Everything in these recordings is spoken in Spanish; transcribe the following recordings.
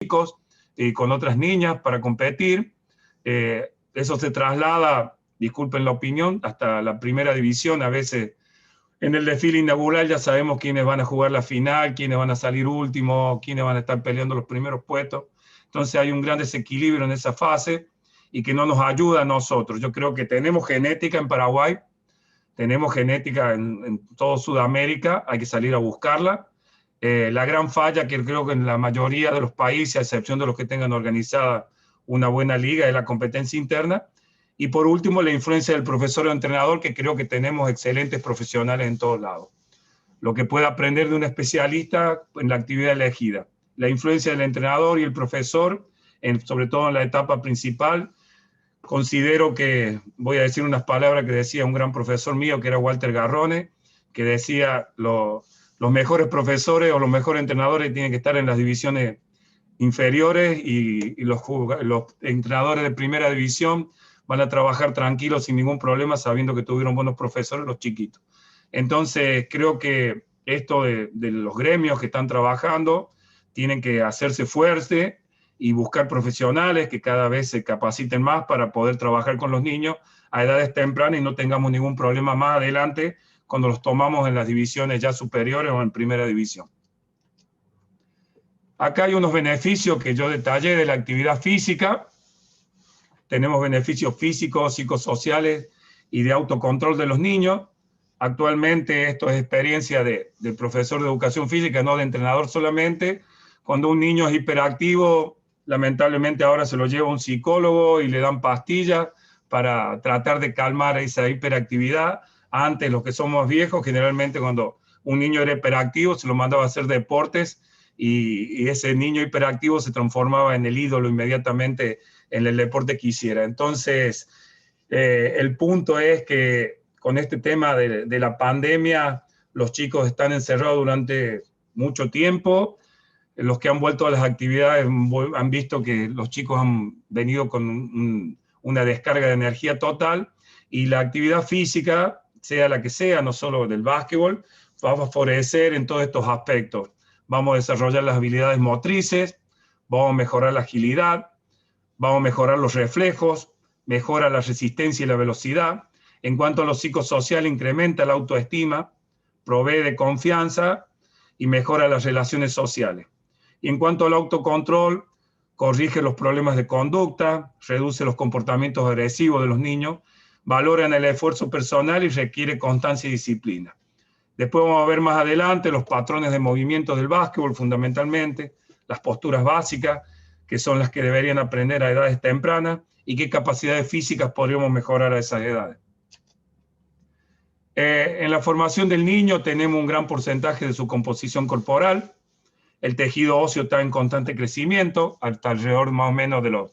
chicos y con otras niñas para competir. Eso se traslada, disculpen la opinión, hasta la primera división. A veces en el desfile inaugural ya sabemos quiénes van a jugar la final, quiénes van a salir últimos, quiénes van a estar peleando los primeros puestos. Entonces hay un gran desequilibrio en esa fase y que no nos ayuda a nosotros. Yo creo que tenemos genética en Paraguay, tenemos genética en toda Sudamérica, hay que salir a buscarla. La gran falla que creo que en la mayoría de los países, a excepción de los que tengan organizada una buena liga, es la competencia interna. Y por último, la influencia del profesor o entrenador, que creo que tenemos excelentes profesionales en todos lados. Lo que puede aprender de un especialista en la actividad elegida. La influencia del entrenador y el profesor, sobre todo en la etapa principal. Considero que, voy a decir unas palabras que decía un gran profesor mío, que era Walter Garrone, que decía, los mejores profesores o los mejores entrenadores tienen que estar en las divisiones inferiores y los entrenadores de primera división van a trabajar tranquilos sin ningún problema, sabiendo que tuvieron buenos profesores los chiquitos. Entonces, creo que esto de los gremios que están trabajando tienen que hacerse fuerte y buscar profesionales que cada vez se capaciten más para poder trabajar con los niños a edades tempranas y no tengamos ningún problema más adelante cuando los tomamos en las divisiones ya superiores o en primera división. Acá hay unos beneficios que yo detallé de la actividad física. Tenemos beneficios físicos, psicosociales y de autocontrol de los niños. Actualmente esto es experiencia del profesor de educación física, no de entrenador solamente. Cuando un niño es hiperactivo, lamentablemente ahora se lo lleva un psicólogo y le dan pastillas para tratar de calmar esa hiperactividad. Antes, los que somos viejos, generalmente cuando un niño era hiperactivo se lo mandaba a hacer deportes y ese niño hiperactivo se transformaba en el ídolo inmediatamente en el deporte que hiciera. Entonces, el punto es que con este tema de la pandemia, los chicos están encerrados durante mucho tiempo. Los que han vuelto a las actividades han visto que los chicos han venido con una descarga de energía total y la actividad física, sea la que sea, no solo del básquetbol, va a favorecer en todos estos aspectos. Vamos a desarrollar las habilidades motrices, vamos a mejorar la agilidad, vamos a mejorar los reflejos, mejora la resistencia y la velocidad. En cuanto a lo psicosocial, incrementa la autoestima, provee de confianza y mejora las relaciones sociales. Y en cuanto al autocontrol, corrige los problemas de conducta, reduce los comportamientos agresivos de los niños, valora el esfuerzo personal y requiere constancia y disciplina. Después vamos a ver más adelante los patrones de movimiento del básquetbol, fundamentalmente, las posturas básicas, que son las que deberían aprender a edades tempranas, y qué capacidades físicas podríamos mejorar a esas edades. En la formación del niño tenemos un gran porcentaje de su composición corporal. El tejido óseo está en constante crecimiento, hasta alrededor más o menos de los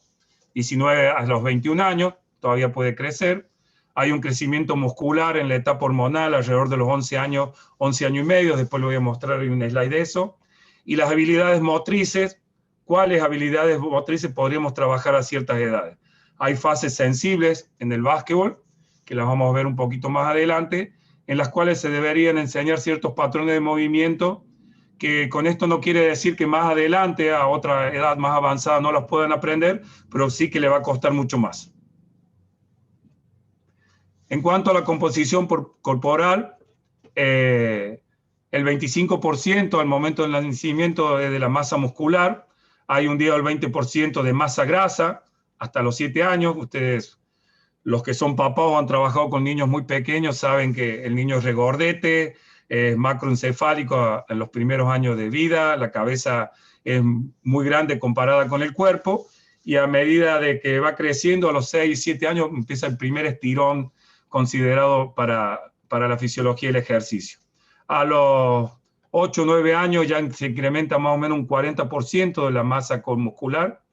19 a los 21 años, todavía puede crecer. Hay un crecimiento muscular en la etapa hormonal alrededor de los 11 años y medio, después le voy a mostrar un slide de eso. Y las habilidades motrices, ¿cuáles habilidades motrices podríamos trabajar a ciertas edades? Hay fases sensibles en el básquetbol, que las vamos a ver un poquito más adelante, en las cuales se deberían enseñar ciertos patrones de movimiento, que con esto no quiere decir que más adelante, a otra edad más avanzada, no las puedan aprender, pero sí que le va a costar mucho más. En cuanto a la composición corporal, el 25% al momento del nacimiento es de la masa muscular, hay un día del 20% de masa grasa hasta los 7 años. Ustedes, los que son papás o han trabajado con niños muy pequeños, saben que el niño es regordete, es macroencefálico en los primeros años de vida, la cabeza es muy grande comparada con el cuerpo, y a medida de que va creciendo, a los 6, 7 años, empieza el primer estirón considerado para la fisiología y el ejercicio. A los 8 o 9 años ya se incrementa más o menos un 40% de la masa muscular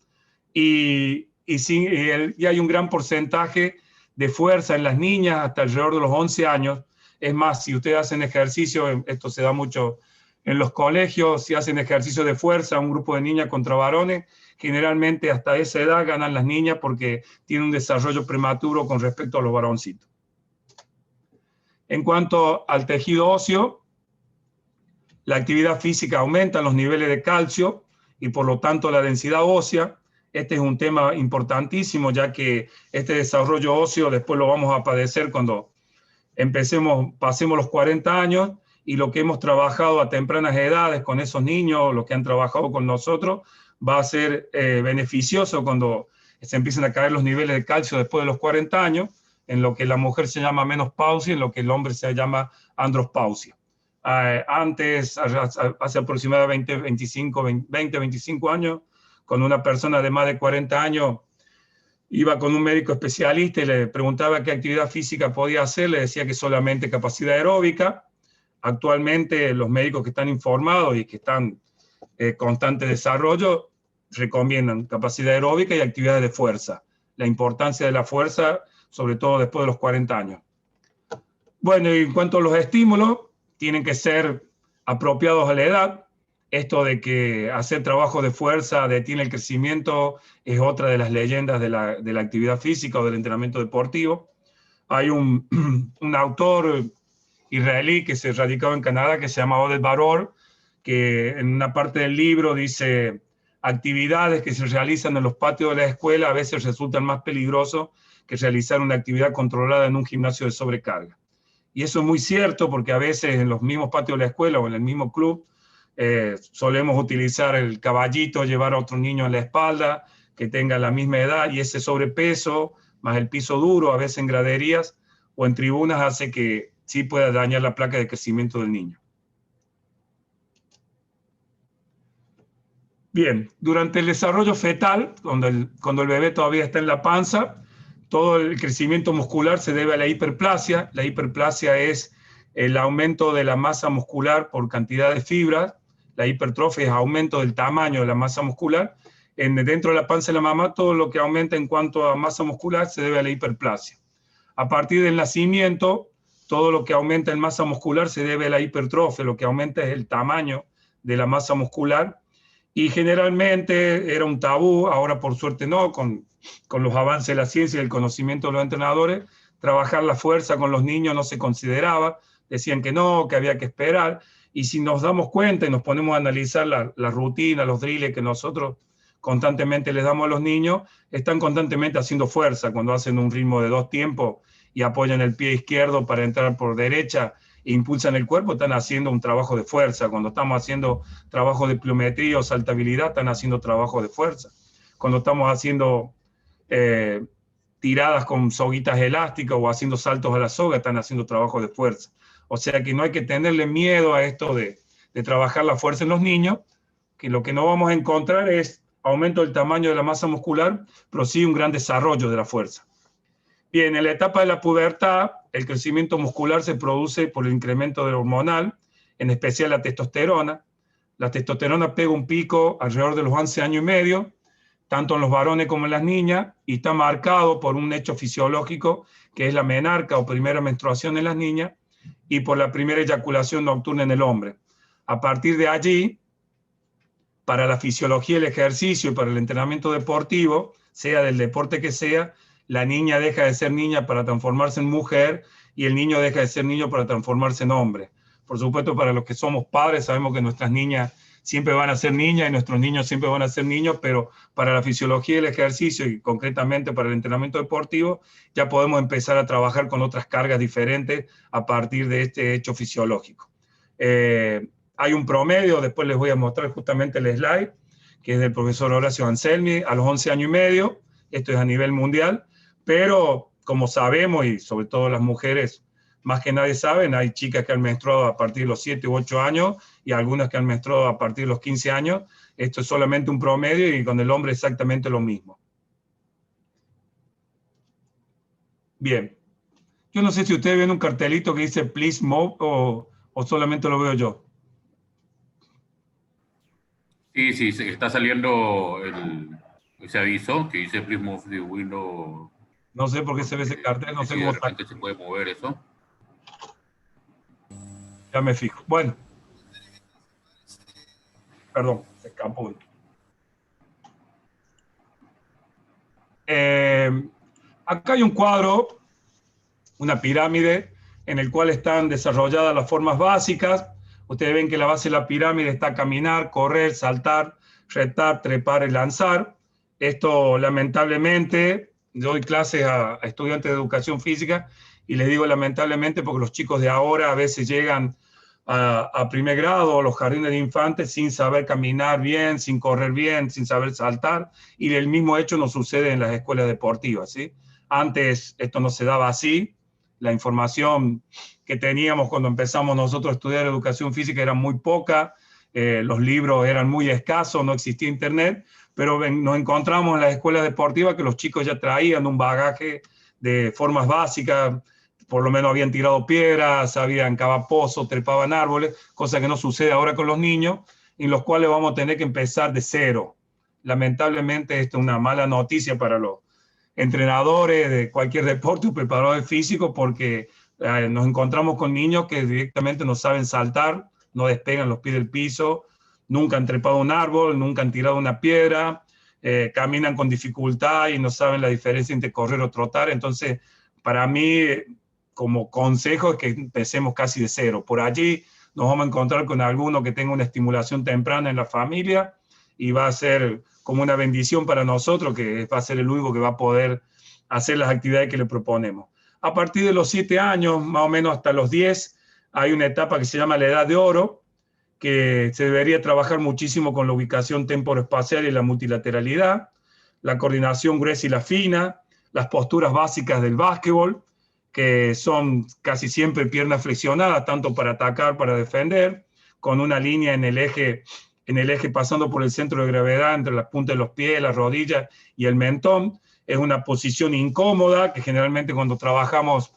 y hay un gran porcentaje de fuerza en las niñas hasta alrededor de los 11 años. Es más, si ustedes hacen ejercicio, esto se da mucho en los colegios, si hacen ejercicio de fuerza, un grupo de niñas contra varones, generalmente hasta esa edad ganan las niñas porque tienen un desarrollo prematuro con respecto a los varoncitos. En cuanto al tejido óseo, la actividad física aumenta los niveles de calcio y por lo tanto la densidad ósea. Este es un tema importantísimo, ya que este desarrollo óseo después lo vamos a padecer cuando pasemos los 40 años, y lo que hemos trabajado a tempranas edades con esos niños, los que han trabajado con nosotros, va a ser beneficioso cuando se empiecen a caer los niveles de calcio después de los 40 años, en lo que la mujer se llama menopausia, en lo que el hombre se llama andropausia. Antes, hace aproximadamente 25 años, cuando una persona de más de 40 años iba con un médico especialista y le preguntaba qué actividad física podía hacer, le decía que solamente capacidad aeróbica. Actualmente los médicos que están informados y que están en constante desarrollo recomiendan capacidad aeróbica y actividades de fuerza. La importancia de la fuerza, sobre todo después de los 40 años. Bueno, y en cuanto a los estímulos, tienen que ser apropiados a la edad. Esto de que hacer trabajo de fuerza detiene el crecimiento es otra de las leyendas de la actividad física o del entrenamiento deportivo. Hay un autor israelí que se radicaba en Canadá, que se llama Oded Baror, que en una parte del libro dice: actividades que se realizan en los patios de la escuela a veces resultan más peligrosos que realizar una actividad controlada en un gimnasio de sobrecarga. Y eso es muy cierto, porque a veces en los mismos patios de la escuela o en el mismo club solemos utilizar el caballito, llevar a otro niño en la espalda que tenga la misma edad, y ese sobrepeso más el piso duro, a veces en graderías o en tribunas, hace que sí pueda dañar la placa de crecimiento del niño. Bien, durante el desarrollo fetal, cuando el bebé todavía está en la panza, todo el crecimiento muscular se debe a la hiperplasia. La hiperplasia es el aumento de la masa muscular por cantidad de fibras. La hipertrofia es aumento del tamaño de la masa muscular. Dentro de la panza de la mamá, todo lo que aumenta en cuanto a masa muscular se debe a la hiperplasia. A partir del nacimiento, todo lo que aumenta en masa muscular se debe a la hipertrofia. Lo que aumenta es el tamaño de la masa muscular. Y generalmente era un tabú, ahora por suerte no, con los avances de la ciencia y el conocimiento de los entrenadores, trabajar la fuerza con los niños no se consideraba, decían que no, que había que esperar. Y si nos damos cuenta y nos ponemos a analizar la rutina, los drills que nosotros constantemente les damos a los niños, están constantemente haciendo fuerza cuando hacen un ritmo de 2 tiempos y apoyan el pie izquierdo para entrar por derecha e impulsan el cuerpo, están haciendo un trabajo de fuerza. Cuando estamos haciendo trabajo de pliometría o saltabilidad, están haciendo trabajo de fuerza. Cuando estamos haciendo tiradas con soguitas elásticas o haciendo saltos a la soga, están haciendo trabajo de fuerza. O sea que no hay que tenerle miedo a esto de trabajar la fuerza en los niños, que lo que no vamos a encontrar es aumento del tamaño de la masa muscular, pero sí un gran desarrollo de la fuerza. Bien, en la etapa de la pubertad, el crecimiento muscular se produce por el incremento del hormonal, en especial la testosterona. La testosterona pega un pico alrededor de los 11 años y medio, tanto en los varones como en las niñas, y está marcado por un hecho fisiológico, que es la menarca o primera menstruación en las niñas, y por la primera eyaculación nocturna en el hombre. A partir de allí, para la fisiología del ejercicio y para el entrenamiento deportivo, sea del deporte que sea, la niña deja de ser niña para transformarse en mujer y el niño deja de ser niño para transformarse en hombre. Por supuesto, para los que somos padres, sabemos que nuestras niñas siempre van a ser niñas y nuestros niños siempre van a ser niños, pero para la fisiología del ejercicio y concretamente para el entrenamiento deportivo, ya podemos empezar a trabajar con otras cargas diferentes a partir de este hecho fisiológico. Hay un promedio, después les voy a mostrar justamente el slide, que es del profesor Horacio Anselmi, a los 11 años y medio, esto es a nivel mundial, pero como sabemos, y sobre todo las mujeres más que nadie saben, hay chicas que han menstruado a partir de los 7 u 8 años y algunas que han menstruado a partir de los 15 años. Esto es solamente un promedio y con el hombre exactamente lo mismo. Bien. Yo no sé si ustedes ven un cartelito que dice Please Move o solamente lo veo yo. Sí, está saliendo ese aviso que dice Please Move the window. No sé por qué se ve ese cartel, no sé cómo está. Se puede mover eso. Ya me fijo. Bueno. Perdón, se escapó. Acá hay un cuadro, una pirámide, en el cual están desarrolladas las formas básicas. Ustedes ven que la base de la pirámide está caminar, correr, saltar, retar, trepar y lanzar. Esto lamentablemente, yo doy clases a estudiantes de educación física y les digo lamentablemente porque los chicos de ahora a veces llegan a primer grado o los jardines de infantes sin saber caminar bien, sin correr bien, sin saber saltar, y el mismo hecho nos sucede en las escuelas deportivas, ¿sí? Antes esto no se daba así, la información que teníamos cuando empezamos nosotros a estudiar educación física era muy poca, los libros eran muy escasos, no existía internet, pero nos encontramos en las escuelas deportivas que los chicos ya traían un bagaje de formas básicas, por lo menos habían tirado piedras, sabían cavar pozos, trepaban árboles, cosa que no sucede ahora con los niños, en los cuales vamos a tener que empezar de cero. Lamentablemente, esto es una mala noticia para los entrenadores de cualquier deporte o preparadores físicos, porque nos encontramos con niños que directamente no saben saltar, no despegan los pies del piso, nunca han trepado un árbol, nunca han tirado una piedra, caminan con dificultad y no saben la diferencia entre correr o trotar. Entonces, para mí, como consejo es que empecemos casi de cero. Por allí nos vamos a encontrar con alguno que tenga una estimulación temprana en la familia y va a ser como una bendición para nosotros, que va a ser el único que va a poder hacer las actividades que le proponemos. A partir de los 7 años, más o menos hasta los 10, hay una etapa que se llama la edad de oro, que se debería trabajar muchísimo con la ubicación temporoespacial y la multilateralidad, la coordinación gruesa y la fina, las posturas básicas del básquetbol, que son casi siempre piernas flexionadas, tanto para atacar, para defender, con una línea en el eje pasando por el centro de gravedad entre las puntas de los pies, las rodillas y el mentón. Es una posición incómoda, que generalmente cuando trabajamos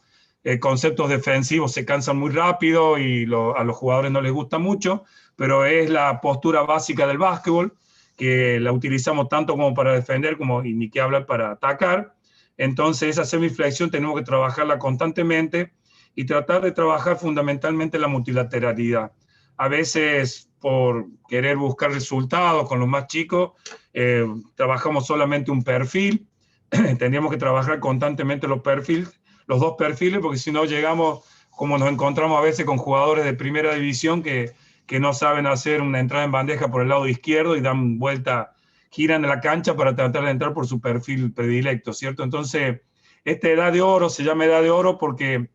conceptos defensivos se cansan muy rápido y a los jugadores no les gusta mucho, pero es la postura básica del básquetbol, que la utilizamos tanto como para defender, como y ni que hablar para atacar. Entonces esa semiflexión tenemos que trabajarla constantemente y tratar de trabajar fundamentalmente la multilateralidad. A veces por querer buscar resultados con los más chicos, trabajamos solamente un perfil, tendríamos que trabajar constantemente los dos perfiles, porque si no llegamos, como nos encontramos a veces con jugadores de primera división que no saben hacer una entrada en bandeja por el lado izquierdo y dan vuelta, giran en la cancha para tratar de entrar por su perfil predilecto, ¿cierto? Entonces, esta edad de oro se llama edad de oro porque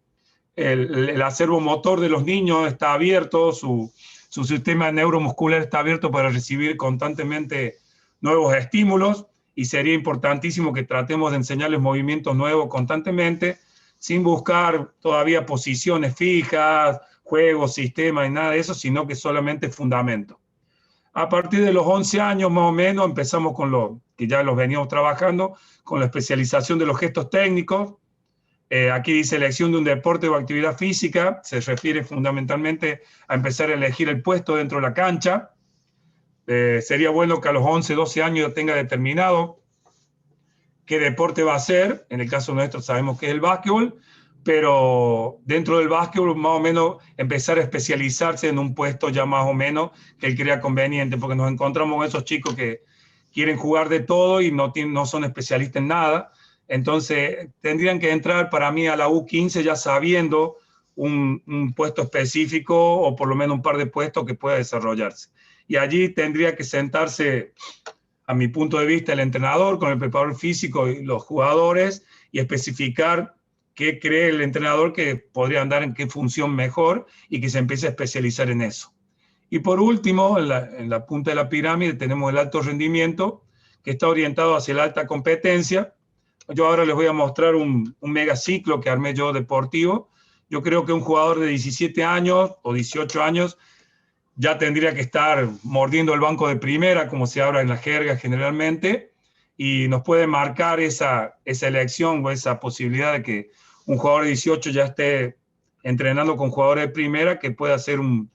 el acervo motor de los niños está abierto, su sistema neuromuscular está abierto para recibir constantemente nuevos estímulos, y sería importantísimo que tratemos de enseñarles movimientos nuevos constantemente, sin buscar todavía posiciones fijas, juegos, sistemas y nada de eso, sino que solamente fundamento. A partir de los 11 años más o menos empezamos con lo que ya los veníamos trabajando, con la especialización de los gestos técnicos. Aquí dice elección de un deporte o actividad física, se refiere fundamentalmente a empezar a elegir el puesto dentro de la cancha. Sería bueno que a los 11, 12 años tenga determinado qué deporte va a hacer. En el caso nuestro sabemos que es el básquetbol, pero dentro del básquetbol más o menos empezar a especializarse en un puesto ya más o menos que él crea conveniente, porque nos encontramos con esos chicos que quieren jugar de todo y no son especialistas en nada. Entonces tendrían que entrar para mí a la U15 ya sabiendo un puesto específico o por lo menos un par de puestos que pueda desarrollarse. Y allí tendría que sentarse, a mi punto de vista, el entrenador con el preparador físico y los jugadores y especificar qué cree el entrenador que podría andar en qué función mejor y que se empiece a especializar en eso. Y por último, en la punta de la pirámide tenemos el alto rendimiento, que está orientado hacia la alta competencia. Yo ahora les voy a mostrar un megaciclo que armé yo deportivo. Yo creo que un jugador de 17 años o 18 años ya tendría que estar mordiendo el banco de primera, como se habla en la jerga generalmente, y nos puede marcar esa elección o esa posibilidad de que un jugador de 18 ya esté entrenando con jugadores de primera, que pueda ser un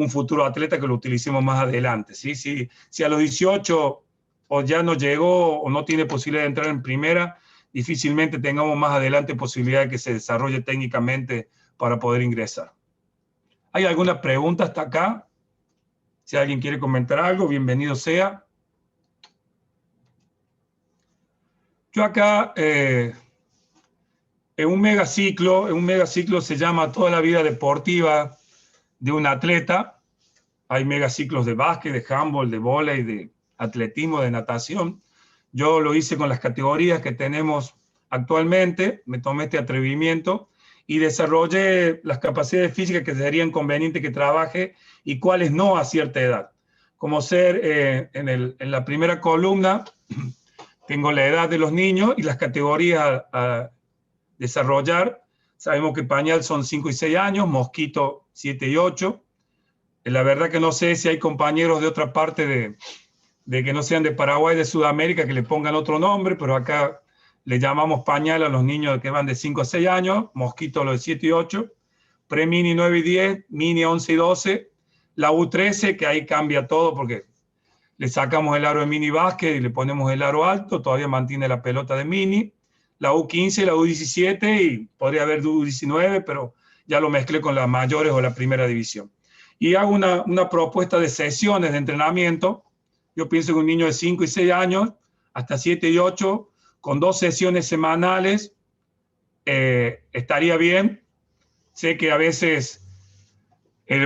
futuro atleta que lo utilicemos más adelante. ¿Sí? Si a los 18 o ya no llegó o no tiene posibilidad de entrar en primera, difícilmente tengamos más adelante posibilidad de que se desarrolle técnicamente para poder ingresar. ¿Hay alguna pregunta hasta acá? Si alguien quiere comentar algo, bienvenido sea. Yo acá, en un megaciclo se llama toda la vida deportiva de un atleta. Hay megaciclos de básquet, de handball, de vóley, atletismo, de natación. Yo lo hice con las categorías que tenemos actualmente, me tomé este atrevimiento y desarrollé las capacidades físicas que serían convenientes que trabaje y cuáles no a cierta edad. Como ser, en la primera columna, tengo la edad de los niños y las categorías a desarrollar. Sabemos que pañal son 5 y 6 años, mosquito 7 y 8. La verdad que no sé si hay compañeros de otra parte de que no sean de Paraguay, de Sudamérica, que le pongan otro nombre, pero acá le llamamos pañal a los niños que van de 5 a 6 años, mosquito a los de 7 y 8, pre-mini 9 y 10, mini 11 y 12, la U13, que ahí cambia todo porque le sacamos el aro de mini básquet y le ponemos el aro alto, todavía mantiene la pelota de mini, la U15, la U17 y podría haber U19, pero ya lo mezclé con las mayores o la primera división. Y hago una propuesta de sesiones de entrenamiento. Yo pienso que un niño de 5 y 6 años, hasta 7 y 8, con 2 sesiones semanales, estaría bien. Sé que a veces,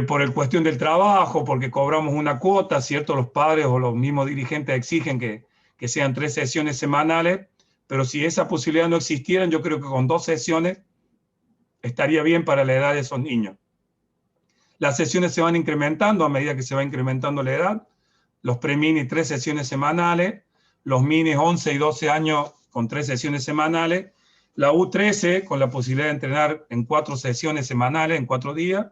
por el cuestión del trabajo, porque cobramos una cuota, ¿cierto? Los padres o los mismos dirigentes exigen que sean 3 sesiones semanales, pero si esa posibilidad no existiera, yo creo que con 2 sesiones estaría bien para la edad de esos niños. Las sesiones se van incrementando a medida que se va incrementando la edad. Los pre-mini 3 sesiones semanales, los minis 11 y 12 años con 3 sesiones semanales, la U13 con la posibilidad de entrenar en 4 sesiones semanales, en 4 días,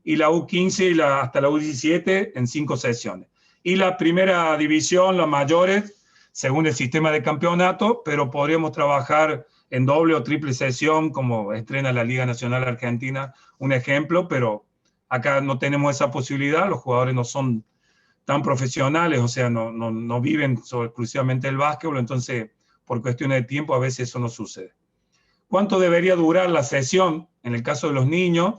y la U15 y hasta la U17 en 5 sesiones. Y la primera división, las mayores, según el sistema de campeonato, pero podríamos trabajar en doble o triple sesión, como estrena la Liga Nacional Argentina, un ejemplo, pero acá no tenemos esa posibilidad, los jugadores no son tan profesionales, o sea, no viven exclusivamente el básquetbol, entonces por cuestiones de tiempo a veces eso no sucede. ¿Cuánto debería durar la sesión? En el caso de los niños,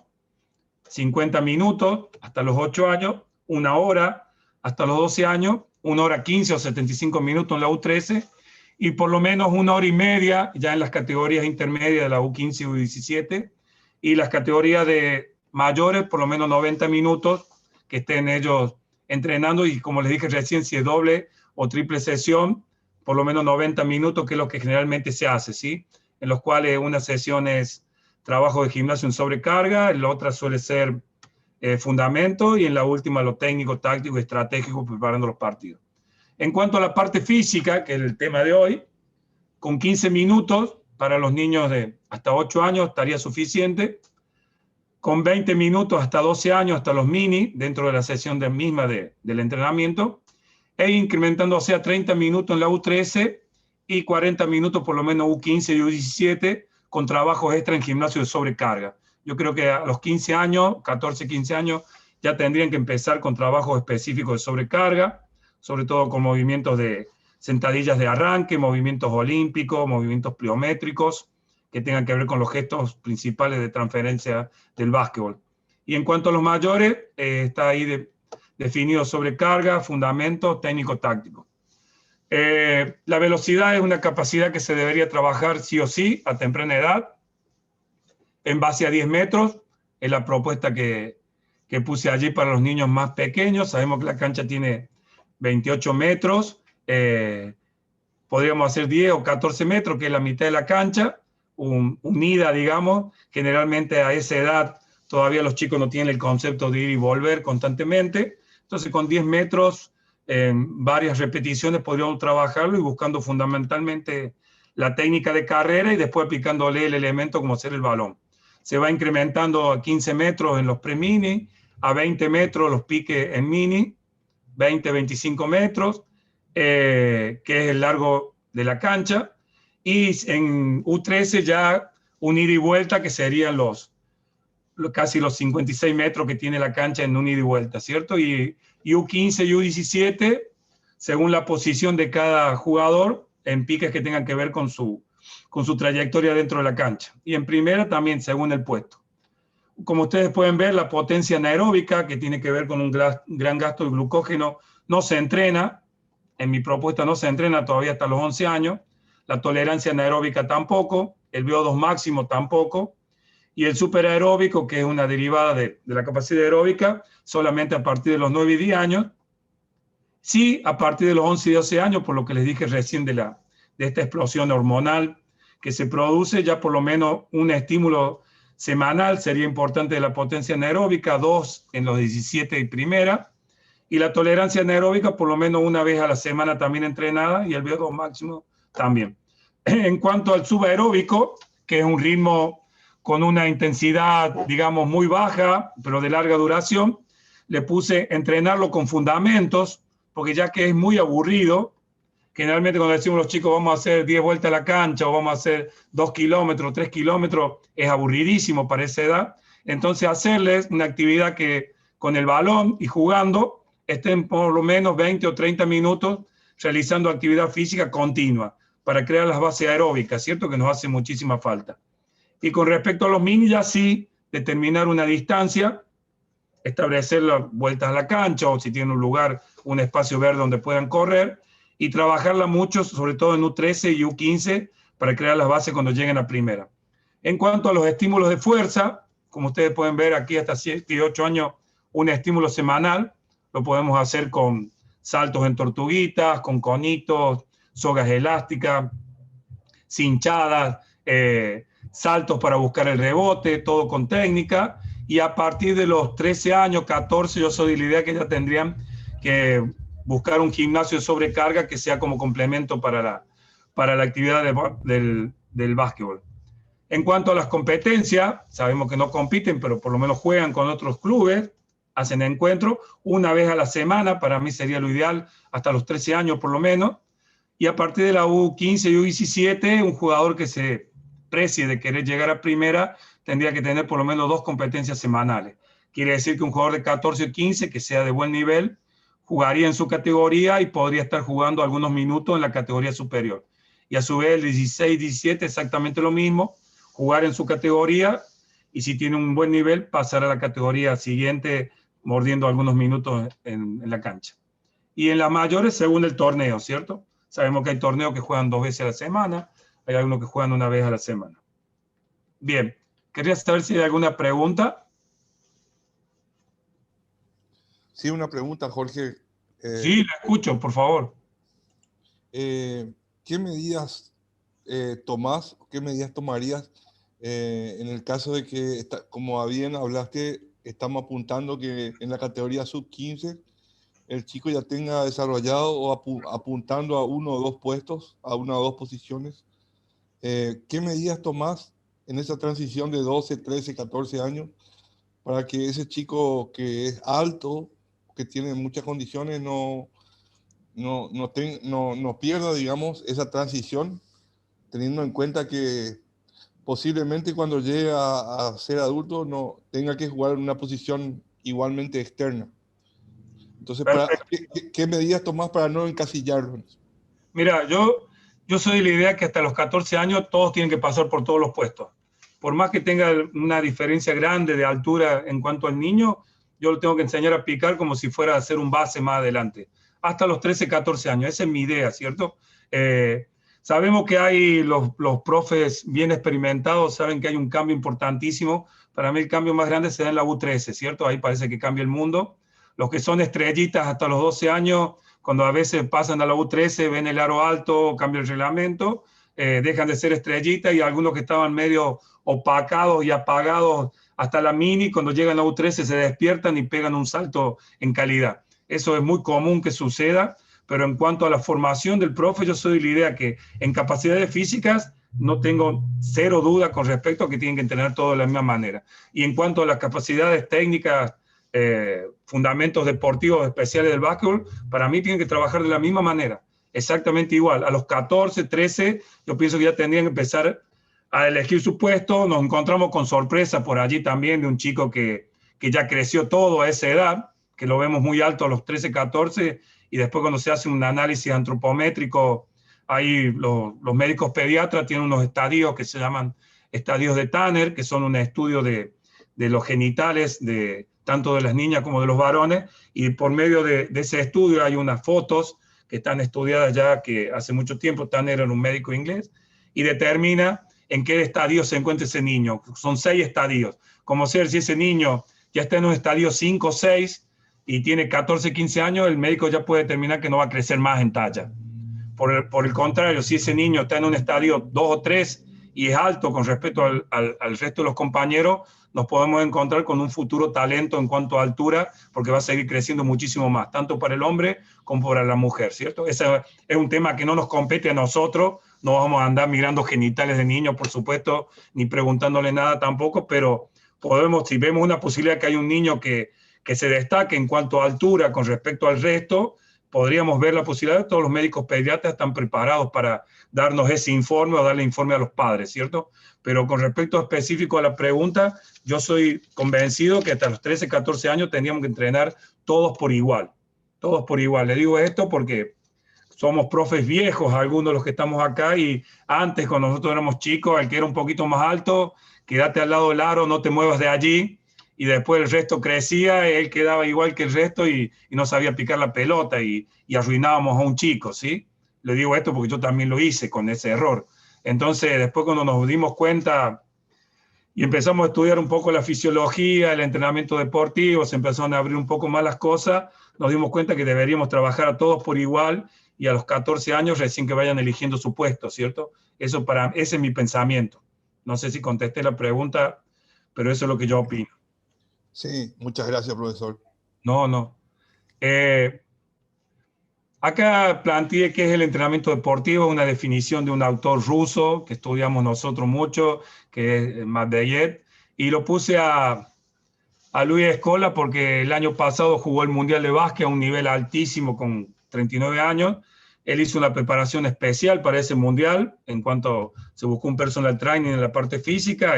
50 minutos hasta los 8 años, 1 hora hasta los 12 años, 1 hora 15 o 75 minutos en la U13 y por lo menos 1 hora y media ya en las categorías intermedias de la U15 y U17 y las categorías de mayores por lo menos 90 minutos que estén ellos entrenando y como les dije recién, si es doble o triple sesión, por lo menos 90 minutos, que es lo que generalmente se hace, ¿sí? En los cuales una sesión es trabajo de gimnasio en sobrecarga, la otra suele ser fundamento y en la última lo técnico, táctico y estratégico preparando los partidos. En cuanto a la parte física, que es el tema de hoy, con 15 minutos para los niños de hasta 8 años estaría suficiente. Con 20 minutos hasta 12 años, hasta los mini, dentro de la sesión misma del entrenamiento, e incrementándose a 30 minutos en la U13 y 40 minutos por lo menos U15 y U17 con trabajos extra en gimnasio de sobrecarga. Yo creo que a los 15 años, 14, 15 años, ya tendrían que empezar con trabajos específicos de sobrecarga, sobre todo con movimientos de sentadillas de arranque, movimientos olímpicos, movimientos pliométricos, que tengan que ver con los gestos principales de transferencia del básquetbol. Y en cuanto a los mayores, está ahí definido sobrecarga, fundamento, técnico, táctico. La velocidad es una capacidad que se debería trabajar sí o sí a temprana edad, en base a 10 metros, es la propuesta que puse allí para los niños más pequeños. Sabemos que la cancha tiene 28 metros, podríamos hacer 10 o 14 metros, que es la mitad de la cancha, unida, digamos. Generalmente a esa edad todavía los chicos no tienen el concepto de ir y volver constantemente. Entonces con 10 metros, en varias repeticiones podríamos trabajarlo y buscando fundamentalmente la técnica de carrera y después aplicándole el elemento como ser el balón. Se va incrementando a 15 metros en los pre-mini, a 20 metros los piques en mini, 20, 25 metros, que es el largo de la cancha. Y en U13 ya un ida y vuelta, que serían casi los 56 metros que tiene la cancha en un ida y vuelta, ¿cierto? Y U15 y U17, según la posición de cada jugador, en piques que tengan que ver con su trayectoria dentro de la cancha. Y en primera también, según el puesto. Como ustedes pueden ver, la potencia anaeróbica, que tiene que ver con un gran gasto de glucógeno, no se entrena. En mi propuesta no se entrena todavía hasta los 11 años. La tolerancia anaeróbica tampoco, el VO2 máximo tampoco, y el superaeróbico, que es una derivada de la capacidad aeróbica, solamente a partir de los 9 y 10 años, Sí, a partir de los 11 y 12 años, por lo que les dije recién de esta explosión hormonal que se produce, ya por lo menos un estímulo semanal sería importante de la potencia anaeróbica, 2 en los 17 y primera, y la tolerancia anaeróbica por lo menos una vez a la semana también entrenada, y el VO2 máximo también. En cuanto al subaeróbico, que es un ritmo con una intensidad, digamos, muy baja, pero de larga duración, le puse entrenarlo con fundamentos, porque ya que es muy aburrido, generalmente cuando decimos los chicos vamos a hacer 10 vueltas a la cancha o vamos a hacer 2 kilómetros, 3 kilómetros, es aburridísimo para esa edad. Entonces hacerles una actividad que con el balón y jugando estén por lo menos 20 o 30 minutos realizando actividad física continua para crear las bases aeróbicas, ¿cierto? Que nos hace muchísima falta. Y con respecto a los mini, ya sí, determinar una distancia, establecer las vueltas a la cancha o si tienen un lugar, un espacio verde donde puedan correr y trabajarla mucho, sobre todo en U13 y U15, para crear las bases cuando lleguen a primera. En cuanto a los estímulos de fuerza, como ustedes pueden ver aquí hasta 7 y 8 años, un estímulo semanal, lo podemos hacer con saltos en tortuguitas, con conitos, sogas elásticas, cinchadas, saltos para buscar el rebote, todo con técnica. Y a partir de los 13 años, 14, yo soy de la idea que ya tendrían que buscar un gimnasio de sobrecarga que sea como complemento para la actividad del básquetbol. En cuanto a las competencias, sabemos que no compiten, pero por lo menos juegan con otros clubes, hacen encuentros una vez a la semana, para mí sería lo ideal, hasta los 13 años por lo menos. Y a partir de la U15 y U17, un jugador que se precie de querer llegar a primera tendría que tener por lo menos 2 competencias semanales. Quiere decir que un jugador de 14 o 15 que sea de buen nivel jugaría en su categoría y podría estar jugando algunos minutos en la categoría superior. Y a su vez el 16, 17 exactamente lo mismo, jugar en su categoría y si tiene un buen nivel pasar a la categoría siguiente mordiendo algunos minutos en la cancha. Y en las mayores según el torneo, ¿cierto? Sabemos que hay torneos que juegan 2 veces a la semana, hay algunos que juegan una vez a la semana. Bien, quería saber si hay alguna pregunta. Sí, una pregunta, Jorge. Sí, la escucho, por favor. ¿Qué medidas tomás, qué medidas tomarías en el caso de que, como bien hablaste, estamos apuntando que en la categoría sub-15 el chico ya tenga desarrollado o apuntando a 1 o 2 puestos, a 1 o 2 posiciones? ¿Qué medidas tomás en esa transición de 12, 13, 14 años para que ese chico que es alto, que tiene muchas condiciones, no pierda, digamos, esa transición, teniendo en cuenta que posiblemente cuando llegue a ser adulto no tenga que jugar en una posición igualmente externa? Entonces, ¿qué medidas tomás para no encasillarlo? Mira, yo soy de la idea que hasta los 14 años todos tienen que pasar por todos los puestos. Por más que tenga una diferencia grande de altura en cuanto al niño, yo lo tengo que enseñar a picar como si fuera a hacer un base más adelante. Hasta los 13, 14 años. Esa es mi idea, ¿cierto? Sabemos que hay los profes bien experimentados, saben que hay un cambio importantísimo. Para mí el cambio más grande se da en la U13, ¿cierto? Ahí parece que cambia el mundo. Los que son estrellitas hasta los 12 años, cuando a veces pasan a la U13, ven el aro alto, cambia el reglamento, dejan de ser estrellitas y algunos que estaban medio opacados y apagados hasta la mini, cuando llegan a la U13 se despiertan y pegan un salto en calidad. Eso es muy común que suceda, pero en cuanto a la formación del profe, yo soy de la idea que en capacidades físicas no tengo cero duda con respecto a que tienen que entrenar todo de la misma manera. Y en cuanto a las capacidades técnicas, fundamentos deportivos especiales del básquetbol, para mí tienen que trabajar de la misma manera, exactamente igual. A los 14, 13, yo pienso que ya tendrían que empezar a elegir su puesto. Nos encontramos con sorpresa por allí también de un chico que ya creció todo a esa edad, que lo vemos muy alto a los 13, 14, y después cuando se hace un análisis antropométrico, ahí los médicos pediatras tienen unos estadios que se llaman estadios de Tanner, que son un estudio de los genitales tanto de las niñas como de los varones, y por medio de ese estudio hay unas fotos que están estudiadas ya que hace mucho tiempo. Tanner era un médico inglés, y determina en qué estadio se encuentra ese niño. Son 6 estadios. Como ser si ese niño ya está en un estadio 5 o 6, y tiene 14, 15 años, el médico ya puede determinar que no va a crecer más en talla. Por el contrario, si ese niño está en un estadio 2 o 3 y es alto con respecto al resto de los compañeros, nos podemos encontrar con un futuro talento en cuanto a altura, porque va a seguir creciendo muchísimo más, tanto para el hombre como para la mujer, ¿cierto? Ese es un tema que no nos compete a nosotros, no vamos a andar mirando genitales de niños, por supuesto, ni preguntándole nada tampoco, pero podemos, si vemos una posibilidad que hay un niño que se destaque en cuanto a altura con respecto al resto, podríamos ver la posibilidad. Todos los médicos pediatras están preparados para darnos ese informe o darle informe a los padres, ¿cierto? Pero con respecto específico a la pregunta, yo soy convencido que hasta los 13, 14 años tendríamos que entrenar todos por igual. Todos por igual. Le digo esto porque somos profes viejos, algunos de los que estamos acá, y antes, cuando nosotros éramos chicos, el que era un poquito más alto, quédate al lado del aro, no te muevas de allí, y después el resto crecía, él quedaba igual que el resto y no sabía picar la pelota y arruinábamos a un chico, ¿sí? Le digo esto porque yo también lo hice con ese error. Entonces, después cuando nos dimos cuenta y empezamos a estudiar un poco la fisiología, el entrenamiento deportivo, se empezaron a abrir un poco más las cosas, nos dimos cuenta que deberíamos trabajar a todos por igual y a los 14 años recién que vayan eligiendo su puesto, ¿cierto? Ese es mi pensamiento. No sé si contesté la pregunta, pero eso es lo que yo opino. Sí, muchas gracias, profesor. No. Acá planteé qué es el entrenamiento deportivo, una definición de un autor ruso que estudiamos nosotros mucho, que es Medvedev, y lo puse a Luis Escola porque el año pasado jugó el Mundial de Básquet a un nivel altísimo con 39 años. Él hizo una preparación especial para ese Mundial, en cuanto se buscó un personal training en la parte física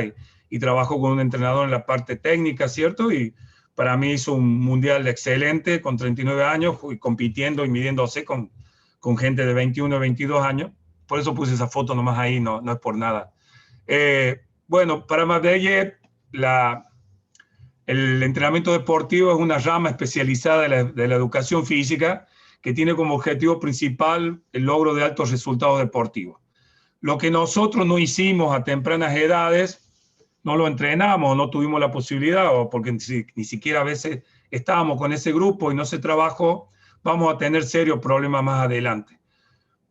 y trabajó con un entrenador en la parte técnica, ¿cierto? Y para mí hizo un Mundial excelente con 39 años, y compitiendo y midiéndose con gente de 21 o 22 años. Por eso puse esa foto nomás ahí, no es por nada. Bueno, para Medvedev, el entrenamiento deportivo es una rama especializada de la educación física que tiene como objetivo principal el logro de altos resultados deportivos. Lo que nosotros no hicimos a tempranas edades, no lo entrenamos, no tuvimos la posibilidad, o porque ni siquiera a veces estábamos con ese grupo y no se trabajó, vamos a tener serios problemas más adelante.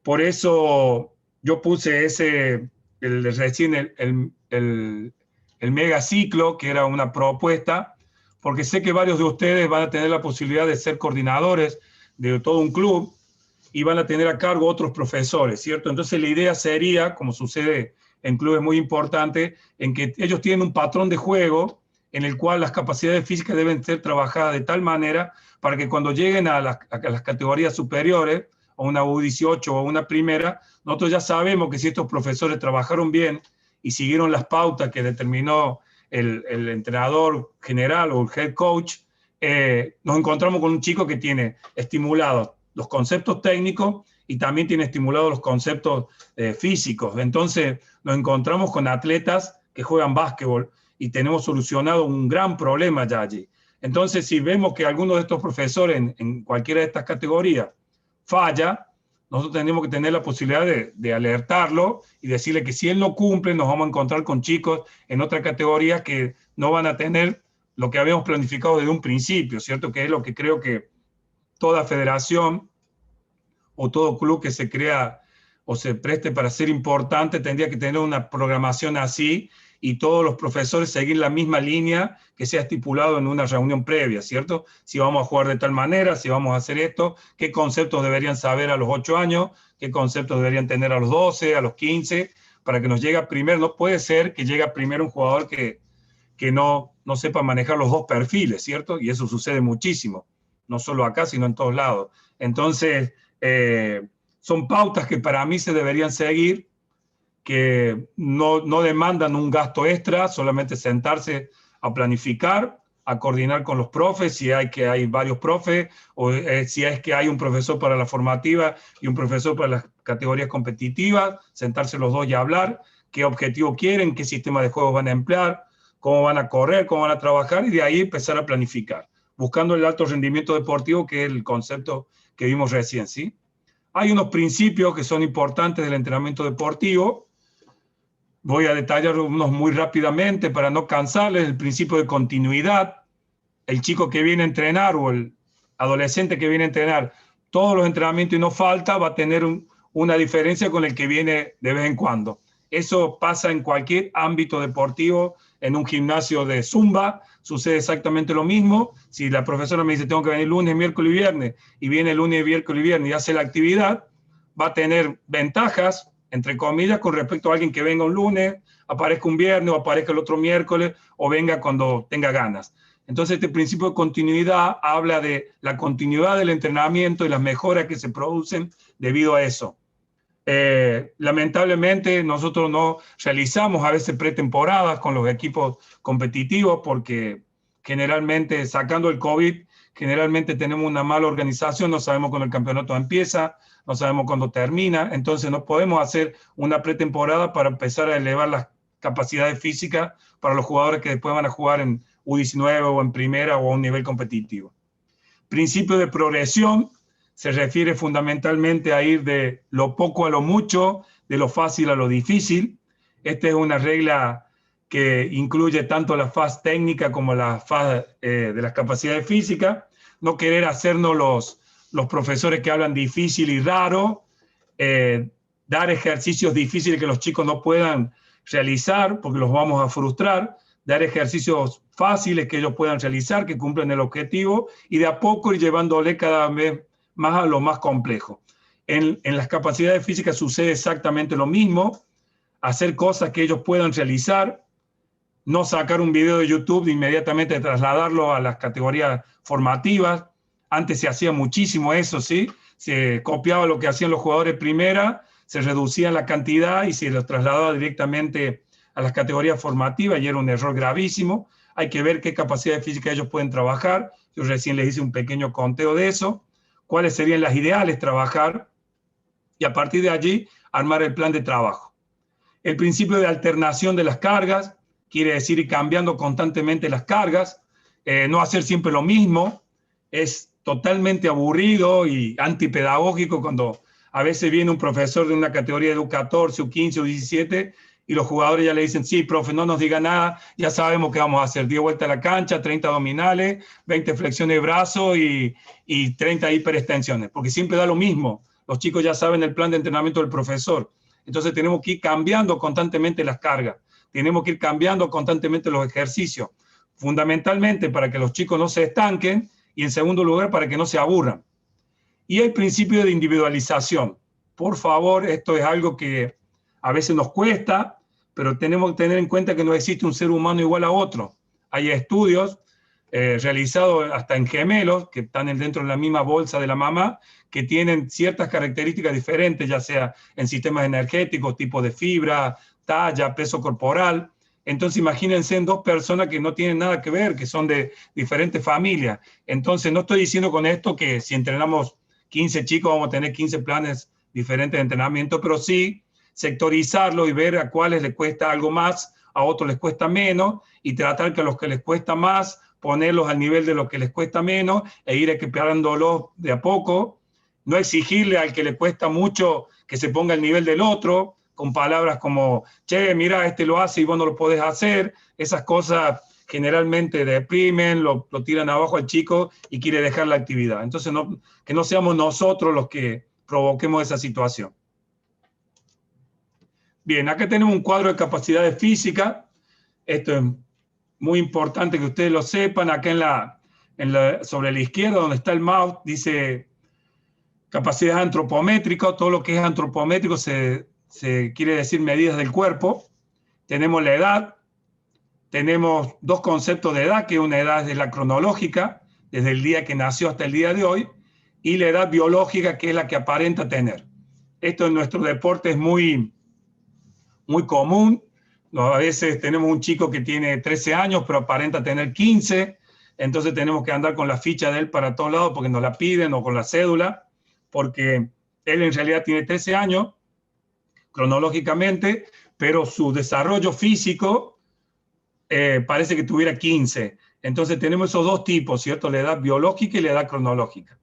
Por eso yo puse el megaciclo, que era una propuesta, porque sé que varios de ustedes van a tener la posibilidad de ser coordinadores de todo un club y van a tener a cargo otros profesores, ¿cierto? Entonces la idea sería, como sucede en clubes muy importantes, en que ellos tienen un patrón de juego en el cual las capacidades físicas deben ser trabajadas de tal manera para que cuando lleguen a las categorías superiores, a una U18 o a una primera, nosotros ya sabemos que si estos profesores trabajaron bien y siguieron las pautas que determinó el entrenador general o el head coach, nos encontramos con un chico que tiene estimulados los conceptos técnicos y también tiene estimulados los conceptos físicos. Entonces nos encontramos con atletas que juegan básquetbol y tenemos solucionado un gran problema ya allí. Entonces, si vemos que alguno de estos profesores en cualquiera de estas categorías falla, nosotros tenemos que tener la posibilidad de alertarlo y decirle que si él no cumple, nos vamos a encontrar con chicos en otra categoría que no van a tener lo que habíamos planificado desde un principio, ¿cierto? Que es lo que creo que toda federación o todo club que se crea o se preste para ser importante tendría que tener una programación así y todos los profesores seguir la misma línea que se ha estipulado en una reunión previa, ¿cierto? Si vamos a jugar de tal manera, si vamos a hacer esto, qué conceptos deberían saber a los 8 años, qué conceptos deberían tener a los 12, a los 15, para que nos llegue primero. No puede ser que llegue primero un jugador que no sepa manejar los dos perfiles, ¿cierto? Y eso sucede muchísimo, no solo acá, sino en todos lados. Entonces, son pautas que para mí se deberían seguir, que no demandan un gasto extra, solamente sentarse a planificar, a coordinar con los profes, si hay varios profes, o si es que hay un profesor para la formativa y un profesor para las categorías competitivas, sentarse los dos y hablar, qué objetivo quieren, qué sistema de juegos van a emplear, cómo van a correr, cómo van a trabajar, y de ahí empezar a planificar, buscando el alto rendimiento deportivo, que es el concepto que vimos recién, ¿sí? Hay unos principios que son importantes del entrenamiento deportivo. Voy a detallar unos muy rápidamente para no cansarles. El principio de continuidad. El chico que viene a entrenar o el adolescente que viene a entrenar todos los entrenamientos y no falta, va a tener una diferencia con el que viene de vez en cuando. Eso pasa en cualquier ámbito deportivo, en un gimnasio de Zumba, sucede exactamente lo mismo. Si la profesora me dice tengo que venir lunes, miércoles y viernes, y viene lunes, miércoles y viernes y hace la actividad, va a tener ventajas, entre comillas, con respecto a alguien que venga un lunes, aparezca un viernes o aparezca el otro miércoles o venga cuando tenga ganas. Entonces, este principio de continuidad habla de la continuidad del entrenamiento y las mejoras que se producen debido a eso. Lamentablemente, nosotros no realizamos a veces pretemporadas con los equipos competitivos porque generalmente, sacando el COVID, generalmente tenemos una mala organización, no sabemos cuándo el campeonato empieza, no sabemos cuándo termina, entonces no podemos hacer una pretemporada para empezar a elevar las capacidades físicas para los jugadores que después van a jugar en U19 o en primera o a un nivel competitivo. Principio de progresión se refiere fundamentalmente a ir de lo poco a lo mucho, de lo fácil a lo difícil. Esta es una regla que incluye tanto la fase técnica como la fase de las capacidades físicas. No querer hacernos los profesores que hablan difícil y raro, dar ejercicios difíciles que los chicos no puedan realizar porque los vamos a frustrar, dar ejercicios fáciles que ellos puedan realizar, que cumplan el objetivo, y de a poco ir llevándole cada vez más a lo más complejo. En las capacidades físicas sucede exactamente lo mismo, hacer cosas que ellos puedan realizar, no sacar un video de YouTube de inmediatamente trasladarlo a las categorías formativas. Antes se hacía muchísimo eso, ¿sí? Se copiaba lo que hacían los jugadores primera, se reducía la cantidad y se lo trasladaba directamente a las categorías formativas y era un error gravísimo. Hay que ver qué capacidades físicas ellos pueden trabajar. Yo recién les hice un pequeño conteo de eso. Cuáles serían las ideales trabajar y a partir de allí armar el plan de trabajo. El principio de alternación de las cargas quiere decir ir cambiando constantemente las cargas, no hacer siempre lo mismo. Es totalmente aburrido y antipedagógico cuando a veces viene un profesor de una categoría de U14, U15 o U17 y los jugadores ya le dicen, sí, profe, no nos diga nada, ya sabemos qué vamos a hacer. 10 vueltas a la cancha, 30 abdominales, 20 flexiones de brazo y 30 hiperextensiones, porque siempre da lo mismo. Los chicos ya saben el plan de entrenamiento del profesor. Entonces tenemos que ir cambiando constantemente las cargas, tenemos que ir cambiando constantemente los ejercicios, fundamentalmente para que los chicos no se estanquen y en segundo lugar para que no se aburran. Y el principio de individualización. Por favor, esto es algo que a veces nos cuesta, pero tenemos que tener en cuenta que no existe un ser humano igual a otro. Hay estudios realizados hasta en gemelos, que están dentro de la misma bolsa de la mamá, que tienen ciertas características diferentes, ya sea en sistemas energéticos, tipo de fibra, talla, peso corporal. Entonces imagínense en dos personas que no tienen nada que ver, que son de diferentes familias. Entonces no estoy diciendo con esto que si entrenamos 15 chicos vamos a tener 15 planes diferentes de entrenamiento, pero sí sectorizarlo y ver a cuáles les cuesta algo más, a otros les cuesta menos, y tratar que a los que les cuesta más, ponerlos al nivel de los que les cuesta menos, e ir equiparándolos de a poco, no exigirle al que le cuesta mucho que se ponga al nivel del otro, con palabras como, che, mira, este lo hace y vos no lo podés hacer. Esas cosas generalmente deprimen, lo tiran abajo al chico y quiere dejar la actividad. Entonces, que no seamos nosotros los que provoquemos esa situación. Bien, acá tenemos un cuadro de capacidades físicas. Esto es muy importante que ustedes lo sepan. Acá sobre la izquierda, donde está el mouse, dice capacidades antropométricas. Todo lo que es antropométrico se quiere decir medidas del cuerpo. Tenemos la edad. Tenemos dos conceptos de edad, que una edad es la cronológica, desde el día que nació hasta el día de hoy, y la edad biológica, que es la que aparenta tener. Esto en nuestro deporte es muy común. A veces tenemos un chico que tiene 13 años, pero aparenta tener 15, entonces tenemos que andar con la ficha de él para todos lados porque nos la piden, o con la cédula, porque él en realidad tiene 13 años, cronológicamente, pero su desarrollo físico parece que tuviera 15. Entonces tenemos esos dos tipos, ¿cierto? La edad biológica y la edad cronológica.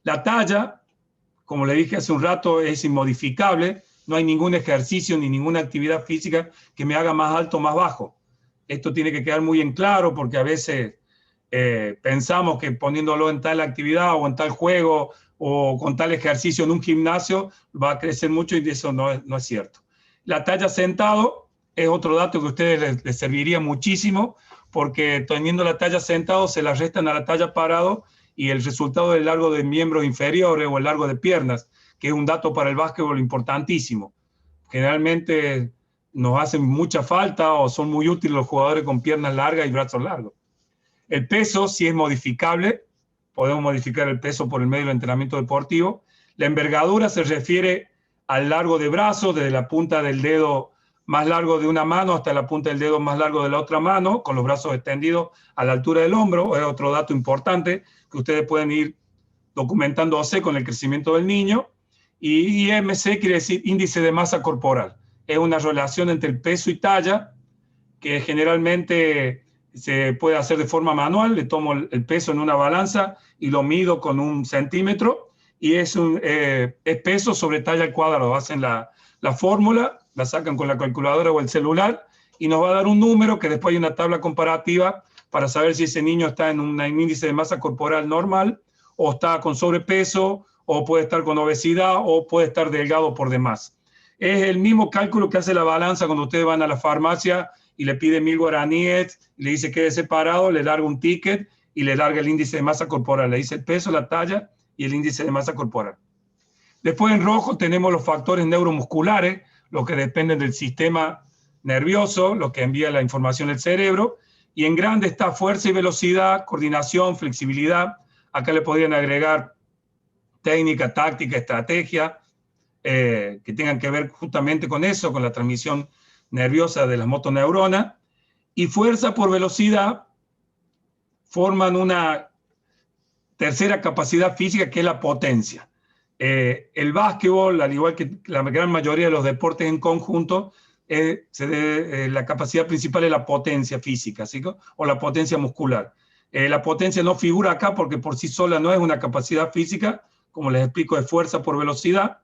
La talla, como le dije hace un rato, es inmodificable. No hay ningún ejercicio ni ninguna actividad física que me haga más alto o más bajo. Esto tiene que quedar muy en claro porque a veces pensamos que poniéndolo en tal actividad o en tal juego o con tal ejercicio en un gimnasio va a crecer mucho, y eso no es cierto. La talla sentado es otro dato que a ustedes les serviría muchísimo, porque teniendo la talla sentado se la restan a la talla parado, y el resultado del largo de miembros inferiores o el largo de piernas, que es un dato para el básquetbol importantísimo. Generalmente nos hacen mucha falta o son muy útiles los jugadores con piernas largas y brazos largos. El peso sí es modificable, podemos modificar el peso por el medio del entrenamiento deportivo. La envergadura se refiere al largo de brazos, desde la punta del dedo más largo de una mano hasta la punta del dedo más largo de la otra mano, con los brazos extendidos a la altura del hombro. Es otro dato importante que ustedes pueden ir documentándose con el crecimiento del niño. Y IMC quiere decir índice de masa corporal. Es una relación entre el peso y talla, que generalmente se puede hacer de forma manual. Le tomo el peso en una balanza y lo mido con 1 centímetro, y es peso sobre talla al cuadrado. Hacen la fórmula, la sacan con la calculadora o el celular, y nos va a dar un número que después hay una tabla comparativa para saber si ese niño está en un índice de masa corporal normal, o está con sobrepeso, o puede estar con obesidad, o puede estar delgado por demás. Es el mismo cálculo que hace la balanza cuando ustedes van a la farmacia y le pide 1000 guaraníes, y le dice quede separado, le larga un ticket y le larga el índice de masa corporal. Le dice el peso, la talla y el índice de masa corporal. Después en rojo tenemos los factores neuromusculares, los que dependen del sistema nervioso, los que envía la información al cerebro. Y en grande está fuerza y velocidad, coordinación, flexibilidad. Acá le podrían agregar técnica, táctica, estrategia, que tengan que ver justamente con eso, con la transmisión nerviosa de las motoneuronas. Y fuerza por velocidad forman una tercera capacidad física, que es la potencia. El básquetbol, al igual que la gran mayoría de los deportes en conjunto, la capacidad principal es la potencia física, ¿sí? O la potencia muscular. La potencia no figura acá porque por sí sola no es una capacidad física, como les explico, es fuerza por velocidad,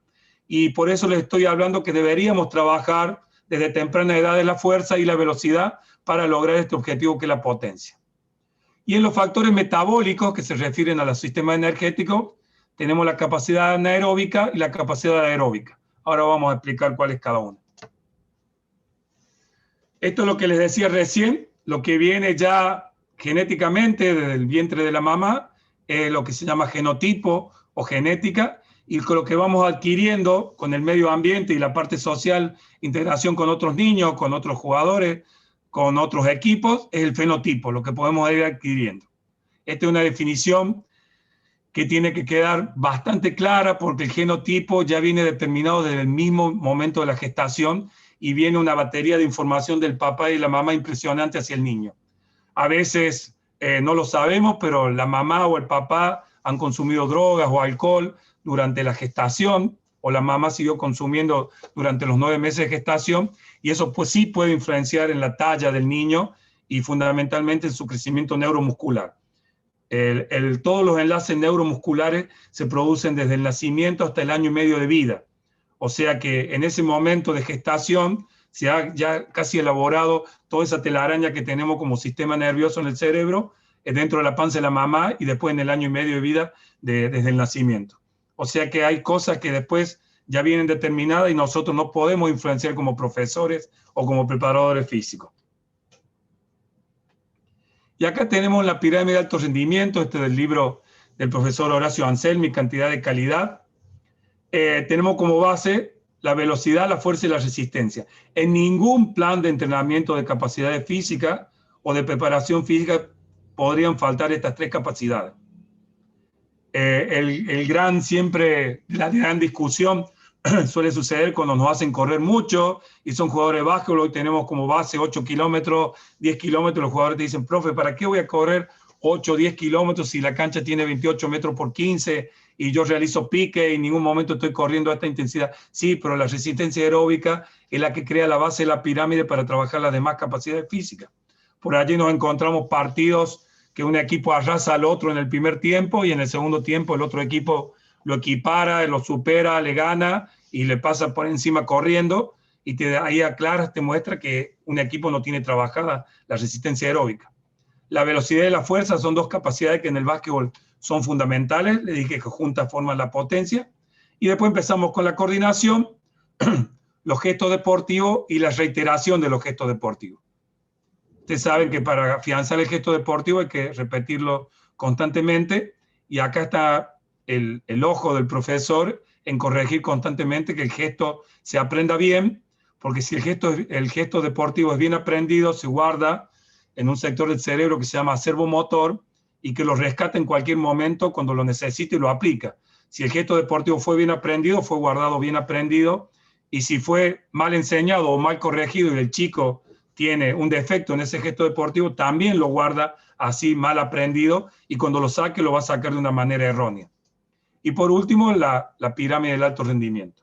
y por eso les estoy hablando que deberíamos trabajar desde temprana edad en la fuerza y la velocidad para lograr este objetivo, que es la potencia. Y en los factores metabólicos, que se refieren a los sistemas energéticos, tenemos la capacidad anaeróbica y la capacidad aeróbica. Ahora vamos a explicar cuál es cada una. Esto es lo que les decía recién, lo que viene ya genéticamente desde el vientre de la mamá, es lo que se llama genotipo o genética, y con lo que vamos adquiriendo con el medio ambiente y la parte social, integración con otros niños, con otros jugadores, con otros equipos, es el fenotipo, lo que podemos ir adquiriendo. Esta es una definición que tiene que quedar bastante clara, porque el genotipo ya viene determinado desde el mismo momento de la gestación, y viene una batería de información del papá y la mamá impresionante hacia el niño. A veces no lo sabemos, pero la mamá o el papá han consumido drogas o alcohol durante la gestación, o la mamá siguió consumiendo durante los 9 meses de gestación, y eso pues sí puede influenciar en la talla del niño y fundamentalmente en su crecimiento neuromuscular. Todos los enlaces neuromusculares se producen desde el nacimiento hasta el 1 año y medio de vida. O sea que en ese momento de gestación se ha ya casi elaborado toda esa telaraña que tenemos como sistema nervioso en el cerebro, dentro de la panza de la mamá, y después en el 1 año y medio de vida desde el nacimiento. O sea que hay cosas que después ya vienen determinadas y nosotros no podemos influenciar como profesores o como preparadores físicos. Y acá tenemos la pirámide de alto rendimiento, del libro del profesor Horacio Anselmi, Cantidad de Calidad. Tenemos como base la velocidad, la fuerza y la resistencia. En ningún plan de entrenamiento de capacidades físicas o de preparación física podrían faltar estas 3 capacidades. La gran discusión suele suceder cuando nos hacen correr mucho y son jugadores de básquetbol. Hoy tenemos como base 8 kilómetros, 10 kilómetros. Los jugadores te dicen, profe, ¿para qué voy a correr 8 o 10 kilómetros si la cancha tiene 28 metros por 15 y yo realizo pique y en ningún momento estoy corriendo a esta intensidad? Sí, pero la resistencia aeróbica es la que crea la base de la pirámide para trabajar las demás capacidades físicas. Por allí nos encontramos partidos que un equipo arrasa al otro en el primer tiempo y en el segundo tiempo el otro equipo lo equipara, lo supera, le gana y le pasa por encima corriendo, y ahí aclaras, te muestra que un equipo no tiene trabajada la resistencia aeróbica. La velocidad y la fuerza son dos capacidades que en el básquetbol son fundamentales. Le dije que juntas forman la potencia. Y después empezamos con la coordinación, los gestos deportivos y la reiteración de los gestos deportivos. Ustedes saben que para afianzar el gesto deportivo hay que repetirlo constantemente, y acá está el ojo del profesor en corregir constantemente que el gesto se aprenda bien, porque si el gesto deportivo es bien aprendido, se guarda en un sector del cerebro que se llama acervo motor, y que lo rescata en cualquier momento cuando lo necesite y lo aplica. Si el gesto deportivo fue bien aprendido, fue guardado bien aprendido, y si fue mal enseñado o mal corregido y el chico tiene un defecto en ese gesto deportivo, también lo guarda así mal aprendido, y cuando lo saque lo va a sacar de una manera errónea. Y por último, la pirámide del alto rendimiento.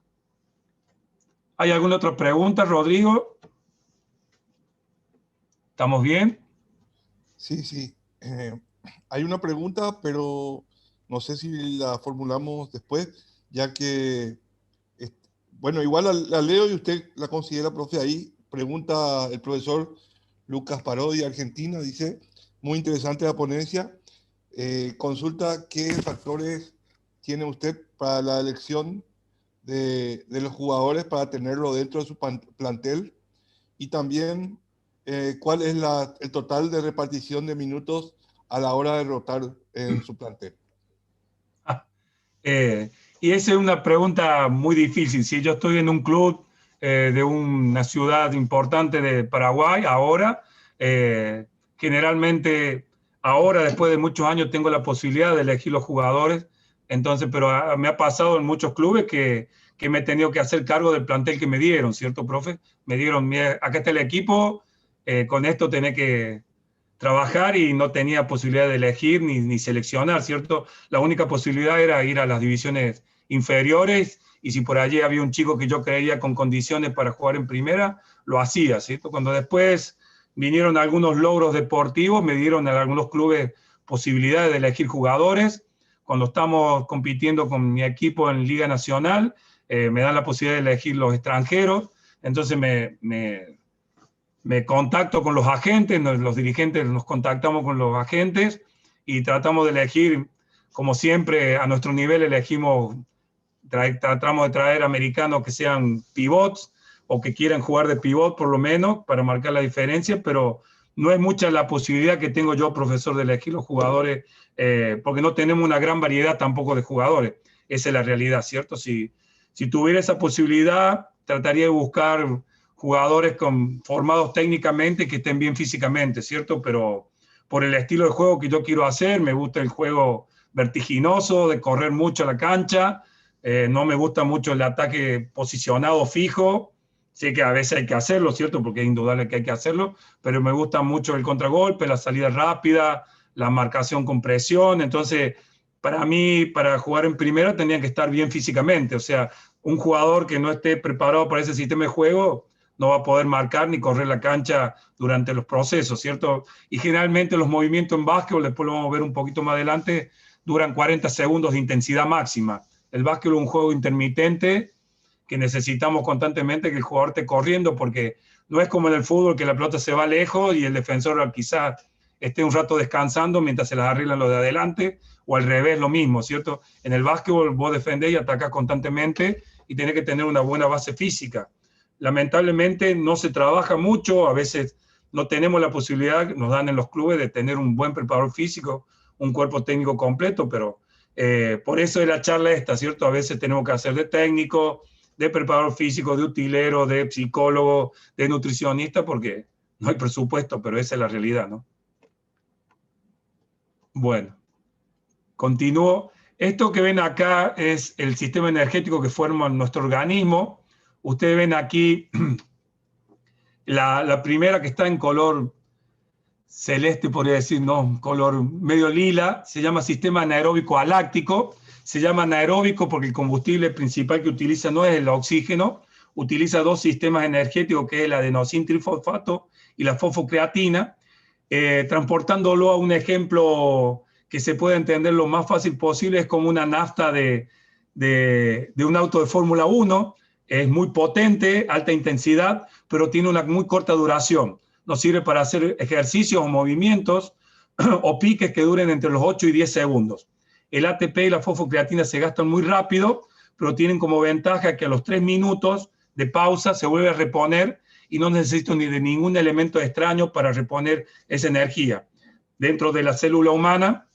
¿Hay alguna otra pregunta, Rodrigo? ¿Estamos bien? Sí, sí. Hay una pregunta, pero no sé si la formulamos después, ya que, bueno, igual la leo y usted la considera, profe, ahí. Pregunta el profesor Lucas Parodi, Argentina, dice, muy interesante la ponencia. Consulta qué factores tiene usted para la elección de los jugadores para tenerlo dentro de su plantel, y también cuál es el total de repartición de minutos a la hora de rotar en su plantel. Y esa es una pregunta muy difícil. Si yo estoy en un club de una ciudad importante de Paraguay ahora, generalmente ahora, después de muchos años, tengo la posibilidad de elegir los jugadores. Entonces, pero me ha pasado en muchos clubes que me he tenido que hacer cargo del plantel que me dieron, ¿cierto, profe? Me dieron, acá está el equipo, con esto tenés que trabajar, y no tenía posibilidad de elegir ni seleccionar, ¿cierto? La única posibilidad era ir a las divisiones inferiores, y si por allí había un chico que yo creía con condiciones para jugar en primera, lo hacía, ¿cierto? Cuando después vinieron algunos logros deportivos, me dieron en algunos clubes posibilidades de elegir jugadores. Cuando estamos compitiendo con mi equipo en Liga Nacional, me dan la posibilidad de elegir los extranjeros. Entonces me contacto con los agentes, los dirigentes nos contactamos con los agentes y tratamos de elegir, como siempre, a nuestro nivel elegimos, tratamos de traer americanos que sean pivots o que quieran jugar de pivot por lo menos para marcar la diferencia, pero no es mucha la posibilidad que tengo yo, profesor, de elegir los jugadores, porque no tenemos una gran variedad tampoco de jugadores. Esa es la realidad, ¿cierto? Si tuviera esa posibilidad, trataría de buscar jugadores formados técnicamente que estén bien físicamente, ¿cierto? Pero por el estilo de juego que yo quiero hacer, me gusta el juego vertiginoso, de correr mucho a la cancha, no me gusta mucho el ataque posicionado fijo. Sé que a veces hay que hacerlo, ¿cierto? Porque es indudable que hay que hacerlo, pero me gusta mucho el contragolpe, la salida rápida, la marcación con presión. Entonces, para mí, para jugar en primera, tenía que estar bien físicamente. O sea, un jugador que no esté preparado para ese sistema de juego no va a poder marcar ni correr la cancha durante los procesos, ¿cierto? Y generalmente los movimientos en básquetbol, después lo vamos a ver un poquito más adelante, duran 40 segundos de intensidad máxima. El básquetbol es un juego intermitente que necesitamos constantemente que el jugador esté corriendo, porque no es como en el fútbol que la pelota se va lejos y el defensor quizás esté un rato descansando mientras se las arreglan los de adelante, o al revés, lo mismo, ¿cierto? En el básquetbol vos defendés y atacás constantemente y tenés que tener una buena base física. Lamentablemente no se trabaja mucho, a veces no tenemos la posibilidad, nos dan en los clubes, de tener un buen preparador físico, un cuerpo técnico completo, pero por eso es la charla esta, ¿cierto? A veces tenemos que hacer de técnico, de preparador físico, de utilero, de psicólogo, de nutricionista, porque no hay presupuesto, pero esa es la realidad, ¿no? Bueno, continúo. Esto que ven acá es el sistema energético que forma nuestro organismo. Ustedes ven aquí la primera, que está en color celeste, podría decir, no, color medio lila, se llama sistema anaeróbico aláctico. Se llama anaeróbico porque el combustible principal que utiliza no es el oxígeno, utiliza dos sistemas energéticos, que es el adenosíntrifosfato y la fosfocreatina, transportándolo a un ejemplo que se puede entender lo más fácil posible. Es como una nafta de un auto de Fórmula 1, es muy potente, alta intensidad, pero tiene una muy corta duración. Nos sirve para hacer ejercicios o movimientos, o piques que duren entre los 8 y 10 segundos. El ATP y la fosfocreatina se gastan muy rápido, pero tienen como ventaja que a los 3 minutos de pausa se vuelve a reponer y no necesito ni de ningún elemento extraño para reponer esa energía. Dentro de la célula humana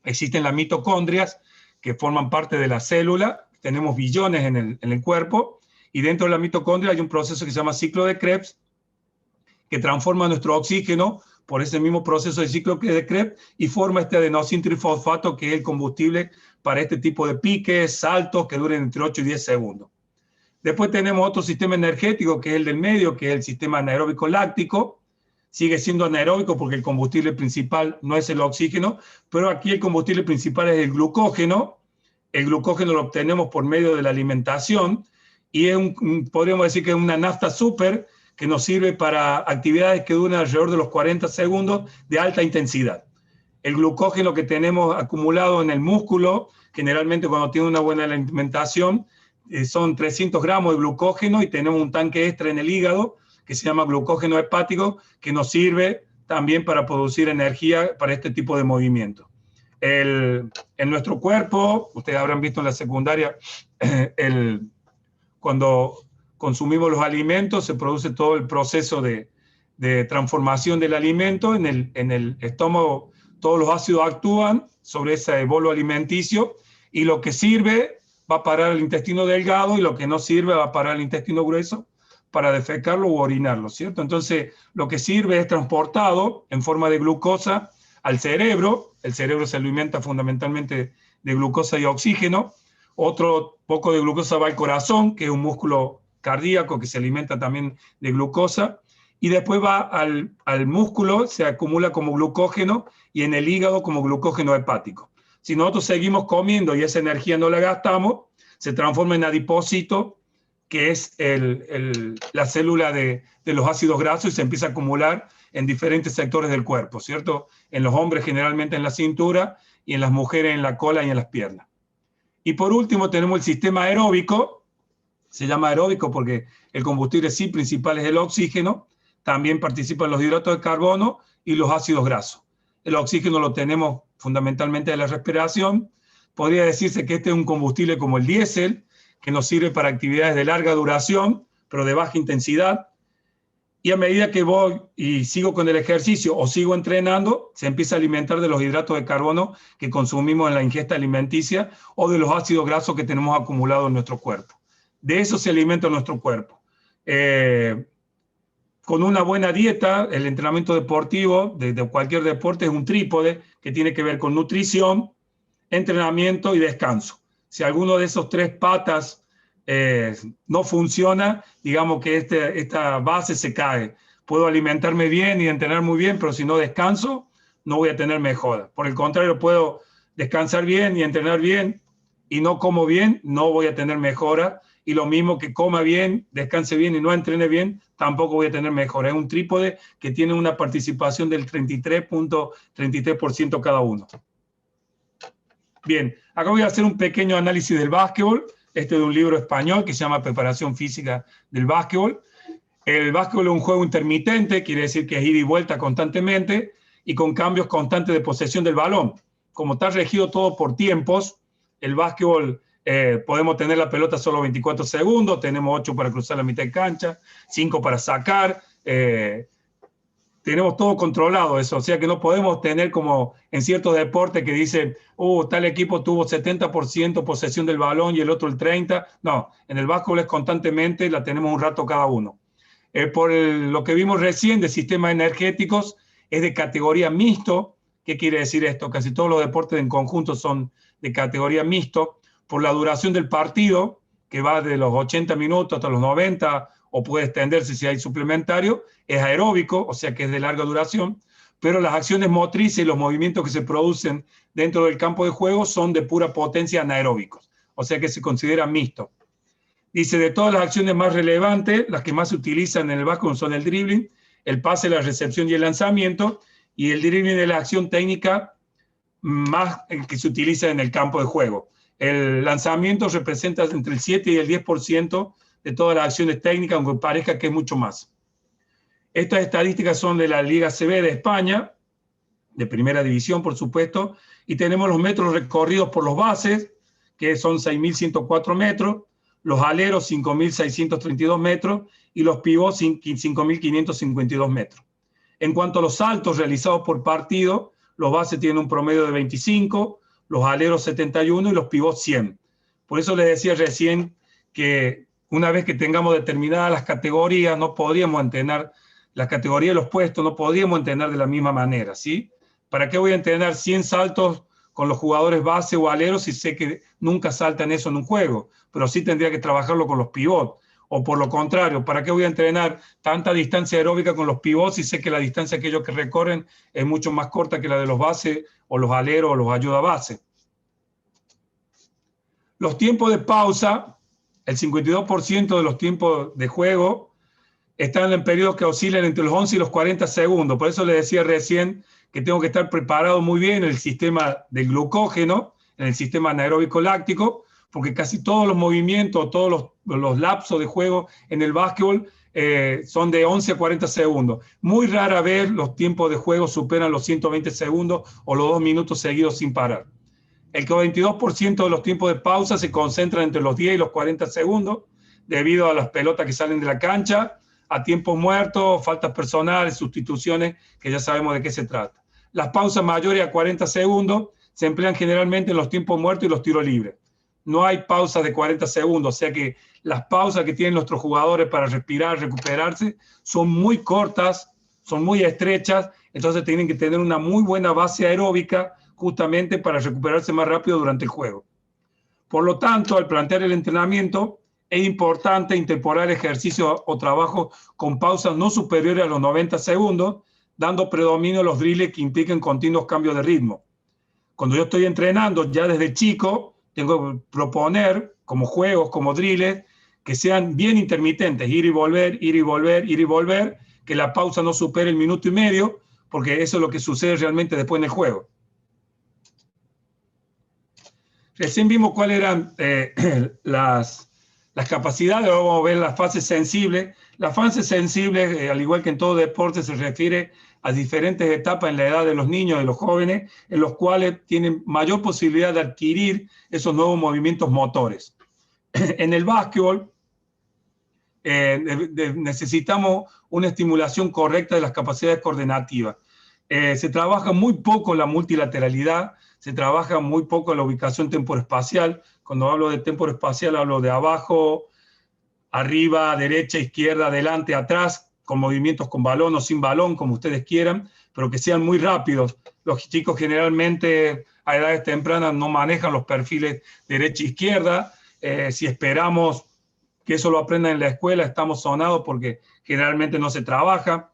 existen las mitocondrias que forman parte de la célula, tenemos billones en el cuerpo, y dentro de la mitocondria hay un proceso que se llama ciclo de Krebs, que transforma nuestro oxígeno por ese mismo proceso de ciclo de Krebs y forma este adenosintrifosfato, que es el combustible para este tipo de piques, saltos que duren entre 8 y 10 segundos. Después tenemos otro sistema energético, que es el del medio, que es el sistema anaeróbico láctico. Sigue siendo anaeróbico porque el combustible principal no es el oxígeno, pero aquí el combustible principal es el glucógeno. El glucógeno lo obtenemos por medio de la alimentación y es podríamos decir que es una nafta súper que nos sirve para actividades que duran alrededor de los 40 segundos de alta intensidad. El glucógeno que tenemos acumulado en el músculo, generalmente cuando tiene una buena alimentación, son 300 gramos de glucógeno, y tenemos un tanque extra en el hígado que se llama glucógeno hepático, que nos sirve también para producir energía para este tipo de movimientos. En nuestro cuerpo, ustedes habrán visto en la secundaria, cuando consumimos los alimentos se produce todo el proceso de transformación del alimento. En el estómago todos los ácidos actúan sobre ese bolo alimenticio, y lo que sirve va a parar al intestino delgado y lo que no sirve va a parar al intestino grueso para defecarlo u orinarlo, ¿cierto? Entonces, lo que sirve es transportado en forma de glucosa al cerebro. El cerebro se alimenta fundamentalmente de glucosa y oxígeno. Otro poco de glucosa va al corazón, que es un músculo cardíaco que se alimenta también de glucosa. Y después va al músculo, se acumula como glucógeno, y en el hígado como glucógeno hepático. Si nosotros seguimos comiendo y esa energía no la gastamos, se transforma en adipócito, que es la célula de los ácidos grasos, y se empieza a acumular en diferentes sectores del cuerpo, ¿cierto? En los hombres generalmente en la cintura, y en las mujeres en la cola y en las piernas. Y por último tenemos el sistema aeróbico. Se llama aeróbico porque el combustible sí principal es el oxígeno. También participan los hidratos de carbono y los ácidos grasos. El oxígeno lo tenemos fundamentalmente de la respiración. Podría decirse que este es un combustible como el diésel, que nos sirve para actividades de larga duración, pero de baja intensidad. Y a medida que voy y sigo con el ejercicio o sigo entrenando, se empieza a alimentar de los hidratos de carbono que consumimos en la ingesta alimenticia, o de los ácidos grasos que tenemos acumulados en nuestro cuerpo. De eso se alimenta nuestro cuerpo. Con una buena dieta, el entrenamiento deportivo de cualquier deporte es un trípode que tiene que ver con nutrición, entrenamiento y descanso. Si alguno de esos 3 patas no funciona, digamos que esta base se cae. Puedo alimentarme bien y entrenar muy bien, pero si no descanso, no voy a tener mejora. Por el contrario, puedo descansar bien y entrenar bien y no como bien, no voy a tener mejora. Y lo mismo que coma bien, descanse bien y no entrene bien, tampoco voy a tener mejora. Es un trípode que tiene una participación del 33.33% cada uno. Bien, acá voy a hacer un pequeño análisis del básquetbol. Este es de un libro español que se llama Preparación Física del Básquetbol. El básquetbol es un juego intermitente, quiere decir que es ida y vuelta constantemente y con cambios constantes de posesión del balón. Como está regido todo por tiempos, el básquetbol podemos tener la pelota solo 24 segundos, tenemos 8 para cruzar la mitad de cancha, 5 para sacar, tenemos todo controlado eso, o sea que no podemos tener como en ciertos deportes que dicen, tal equipo tuvo 70% posesión del balón y el otro el 30%. No, en el básquetbol es constantemente, la tenemos un rato cada uno. Por lo que vimos recién de sistemas energéticos, es de categoría mixto. ¿Qué quiere decir esto? Casi todos los deportes en conjunto son de categoría mixto. Por la duración del partido, que va de los 80 minutos hasta los 90, o puede extenderse si hay suplementario, es aeróbico, o sea que es de larga duración, pero las acciones motrices y los movimientos que se producen dentro del campo de juego son de pura potencia anaeróbicos, o sea que se considera mixto. Dice, de todas las acciones más relevantes, las que más se utilizan en el básquetbol son el dribbling, el pase, la recepción y el lanzamiento, y el dribbling es la acción técnica más que se utiliza en el campo de juego. El lanzamiento representa entre el 7 y el 10% de todas las acciones técnicas, aunque parezca que es mucho más. Estas estadísticas son de la Liga CB de España, de primera división, por supuesto, y tenemos los metros recorridos por los bases, que son 6.104 metros, los aleros 5.632 metros y los pivots 5.552 metros. En cuanto a los saltos realizados por partido, los bases tienen un promedio de 25, los aleros 71 y los pivots 100. Por eso les decía recién que una vez que tengamos determinadas las categorías, no podríamos entrenar las categorías de los puestos, no podríamos entrenar de la misma manera, ¿sí? ¿Para qué voy a entrenar 100 saltos con los jugadores base o aleros si sé que nunca saltan eso en un juego? Pero sí tendría que trabajarlo con los pivots. O por lo contrario, ¿para qué voy a entrenar tanta distancia aeróbica con los pivots si sé que la distancia que ellos que recorren es mucho más corta que la de los bases o los aleros o los ayuda base? Los tiempos de pausa, el 52% de los tiempos de juego están en periodos que oscilan entre los 11 y los 40 segundos. Por eso les decía recién que tengo que estar preparado muy bien en el sistema del glucógeno, en el sistema anaeróbico láctico, porque casi todos los movimientos, todos los lapsos de juego en el básquetbol son de 11 a 40 segundos. Muy rara vez los tiempos de juego superan los 120 segundos o los 2 minutos seguidos sin parar. El 22% de los tiempos de pausa se concentran entre los 10 y los 40 segundos, debido a las pelotas que salen de la cancha, a tiempos muertos, faltas personales, sustituciones, que ya sabemos de qué se trata. Las pausas mayores a 40 segundos se emplean generalmente en los tiempos muertos y los tiros libres. No hay pausas de 40 segundos, o sea que las pausas que tienen nuestros jugadores para respirar, recuperarse, son muy cortas, son muy estrechas, entonces tienen que tener una muy buena base aeróbica justamente para recuperarse más rápido durante el juego. Por lo tanto, al plantear el entrenamiento, es importante incorporar ejercicios o trabajos con pausas no superiores a los 90 segundos, dando predominio a los drills que impliquen continuos cambios de ritmo. Cuando yo estoy entrenando ya desde chico, tengo que proponer como juegos, como drills, que sean bien intermitentes, ir y volver, ir y volver, ir y volver, que la pausa no supere el minuto y medio, porque eso es lo que sucede realmente después en el juego. Recién vimos cuáles eran las capacidades, vamos a ver las fases sensibles. Las fases sensibles, al igual que en todo deporte, se refiere a diferentes etapas en la edad de los niños, de los jóvenes, en los cuales tienen mayor posibilidad de adquirir esos nuevos movimientos motores. En el básquetbol necesitamos una estimulación correcta de las capacidades coordinativas. Se trabaja muy poco la multilateralidad, se trabaja muy poco la ubicación temporoespacial. Cuando hablo de temporoespacial hablo de abajo, arriba, derecha, izquierda, adelante, atrás, con movimientos con balón o sin balón, como ustedes quieran, pero que sean muy rápidos. Los chicos generalmente a edades tempranas no manejan los perfiles derecha-izquierda. Si esperamos que eso lo aprendan en la escuela, estamos sonados porque generalmente no se trabaja.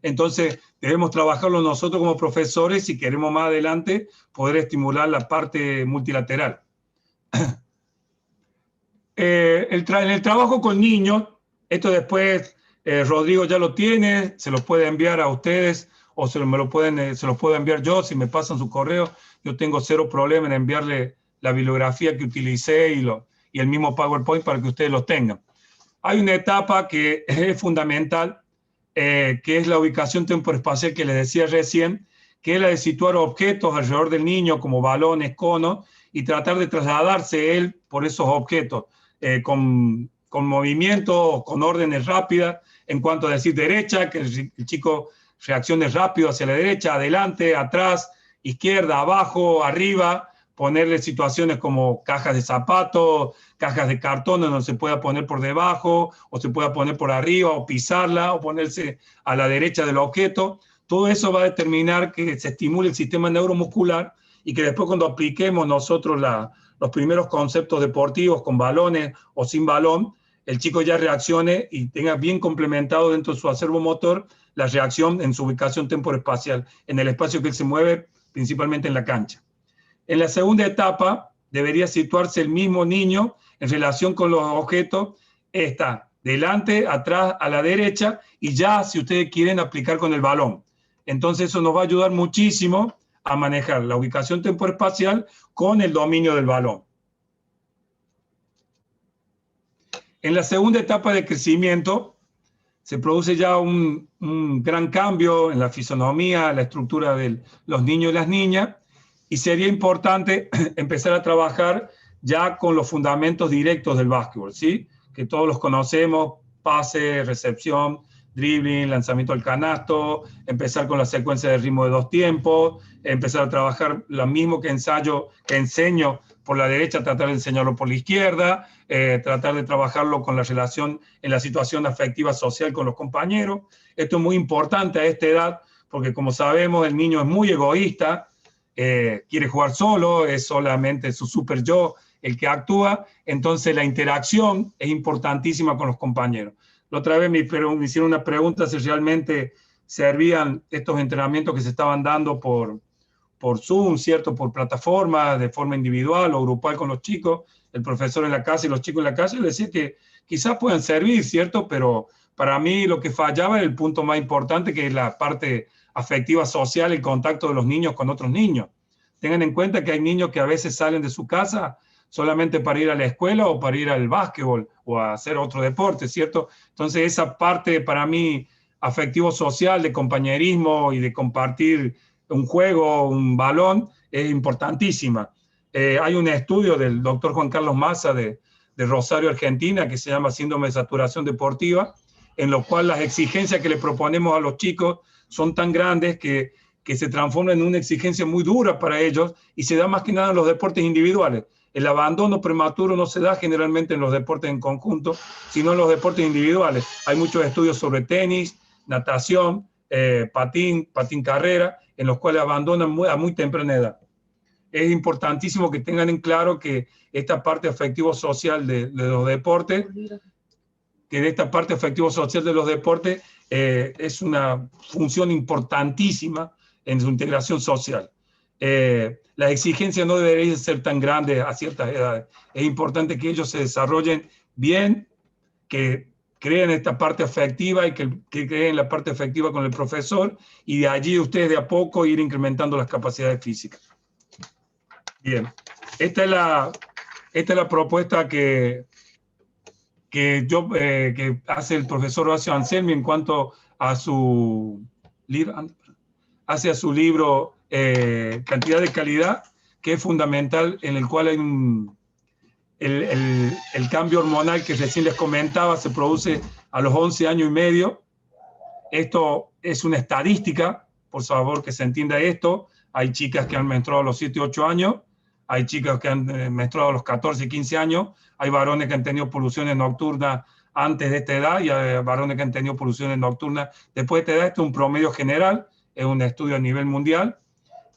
Entonces, debemos trabajarlo nosotros como profesores si queremos más adelante poder estimular la parte multilateral. En el trabajo con niños, esto después Rodrigo ya lo tiene, se lo puede enviar a ustedes o se los puedo enviar yo si me pasan su correo. Yo tengo cero problema en enviarle la bibliografía que utilicé y el mismo PowerPoint para que ustedes lo tengan. Hay una etapa que es fundamental, que es la ubicación temporoespacial que les decía recién, que es la de situar objetos alrededor del niño como balones, conos, y tratar de trasladarse él por esos objetos con movimientos, con órdenes rápidas, en cuanto a decir derecha, que el chico reaccione rápido hacia la derecha, adelante, atrás, izquierda, abajo, arriba, ponerle situaciones como cajas de zapatos, cajas de cartón donde se pueda poner por debajo, o se pueda poner por arriba, o pisarla, o ponerse a la derecha del objeto. Todo eso va a determinar que se estimule el sistema neuromuscular y que después cuando apliquemos nosotros los primeros conceptos deportivos con balones o sin balón, el chico ya reaccione y tenga bien complementado dentro de su acervo motor la reacción en su ubicación temporoespacial, en el espacio que él se mueve, principalmente en la cancha. En la segunda etapa debería situarse el mismo niño en relación con los objetos. Está delante, atrás, a la derecha y ya si ustedes quieren aplicar con el balón. Entonces eso nos va a ayudar muchísimo a manejar la ubicación temporoespacial con el dominio del balón. En la segunda etapa de crecimiento se produce ya un gran cambio en la fisonomía, la estructura de los niños y las niñas, y sería importante empezar a trabajar ya con los fundamentos directos del básquetbol, ¿sí? Que todos los conocemos: pase, recepción, dribbling, lanzamiento al canasto, empezar con la secuencia de ritmo de 2 tiempos, empezar a trabajar lo mismo que enseño por la derecha, tratar de enseñarlo por la izquierda, tratar de trabajarlo con la relación en la situación afectiva social con los compañeros. Esto es muy importante a esta edad, porque como sabemos, el niño es muy egoísta, quiere jugar solo, es solamente su super yo el que actúa, entonces la interacción es importantísima con los compañeros. La otra vez me hicieron una pregunta si realmente servían estos entrenamientos que se estaban dando por Zoom, ¿cierto? Por plataforma, de forma individual o grupal con los chicos, el profesor en la casa y los chicos en la casa. Yo les decía que quizás puedan servir, ¿cierto? Pero para mí lo que fallaba era el punto más importante, que es la parte afectiva social, el contacto de los niños con otros niños. Tengan en cuenta que hay niños que a veces salen de su casa solamente para ir a la escuela o para ir al básquetbol o a hacer otro deporte, ¿cierto? Entonces esa parte para mí afectivo-social, de compañerismo y de compartir un juego, un balón, es importantísima. Hay un estudio del doctor Juan Carlos Massa de Rosario, Argentina, que se llama Síndrome de Saturación Deportiva, en lo cual las exigencias que le proponemos a los chicos son tan grandes que se transforman en una exigencia muy dura para ellos, y se da más que nada en los deportes individuales. El abandono prematuro no se da generalmente en los deportes en conjunto, sino en los deportes individuales. Hay muchos estudios sobre tenis, natación, patín carrera, en los cuales abandonan a muy temprana edad. Es importantísimo que tengan en claro que esta parte afectivo-social de los deportes, es una función importantísima en su integración social. Las exigencias no deberían ser tan grandes a ciertas edades. Es importante que ellos se desarrollen bien, que creen esta parte afectiva y que creen la parte afectiva con el profesor, y de allí ustedes de a poco ir incrementando las capacidades físicas. Bien, esta es la propuesta que hace el profesor Horacio Anselmi en cuanto a su libro Cantidad de Calidad, que es fundamental, en el cual hay el cambio hormonal que recién les comentaba se produce a los 11 años y medio. Esto es una estadística, por favor que se entienda esto. Hay chicas que han menstruado a los 7, 8 años, hay chicas que han menstruado a los 14, 15 años, hay varones que han tenido poluciones nocturnas antes de esta edad y hay varones que han tenido poluciones nocturnas después de esta edad. Esto es un promedio general, es un estudio a nivel mundial,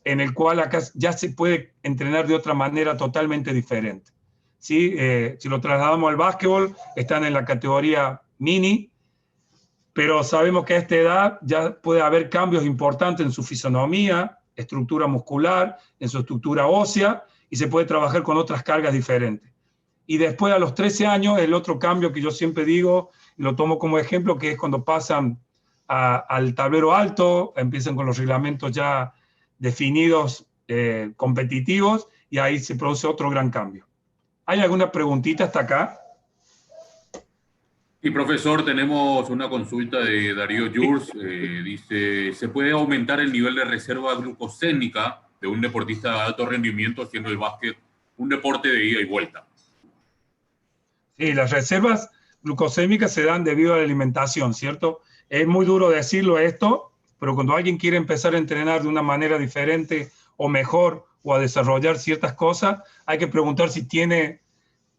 en el cual acá ya se puede entrenar de otra manera totalmente diferente. ¿Sí? Si lo trasladamos al básquetbol, están en la categoría mini, pero sabemos que a esta edad ya puede haber cambios importantes en su fisonomía, estructura muscular, en su estructura ósea, y se puede trabajar con otras cargas diferentes. Y después, a los 13 años, el otro cambio que yo siempre digo, y lo tomo como ejemplo, que es cuando pasan al tablero alto, empiezan con los reglamentos ya definidos, competitivos, y ahí se produce otro gran cambio. ¿Hay alguna preguntita hasta acá? Sí, profesor, tenemos una consulta de Darío Jurs. Dice, ¿se puede aumentar el nivel de reserva glucosémica de un deportista de alto rendimiento haciendo el básquet un deporte de ida y vuelta? Sí, las reservas glucosémicas se dan debido a la alimentación, ¿cierto? Es muy duro decirlo esto, pero cuando alguien quiere empezar a entrenar de una manera diferente o mejor, o a desarrollar ciertas cosas, hay que preguntar si tiene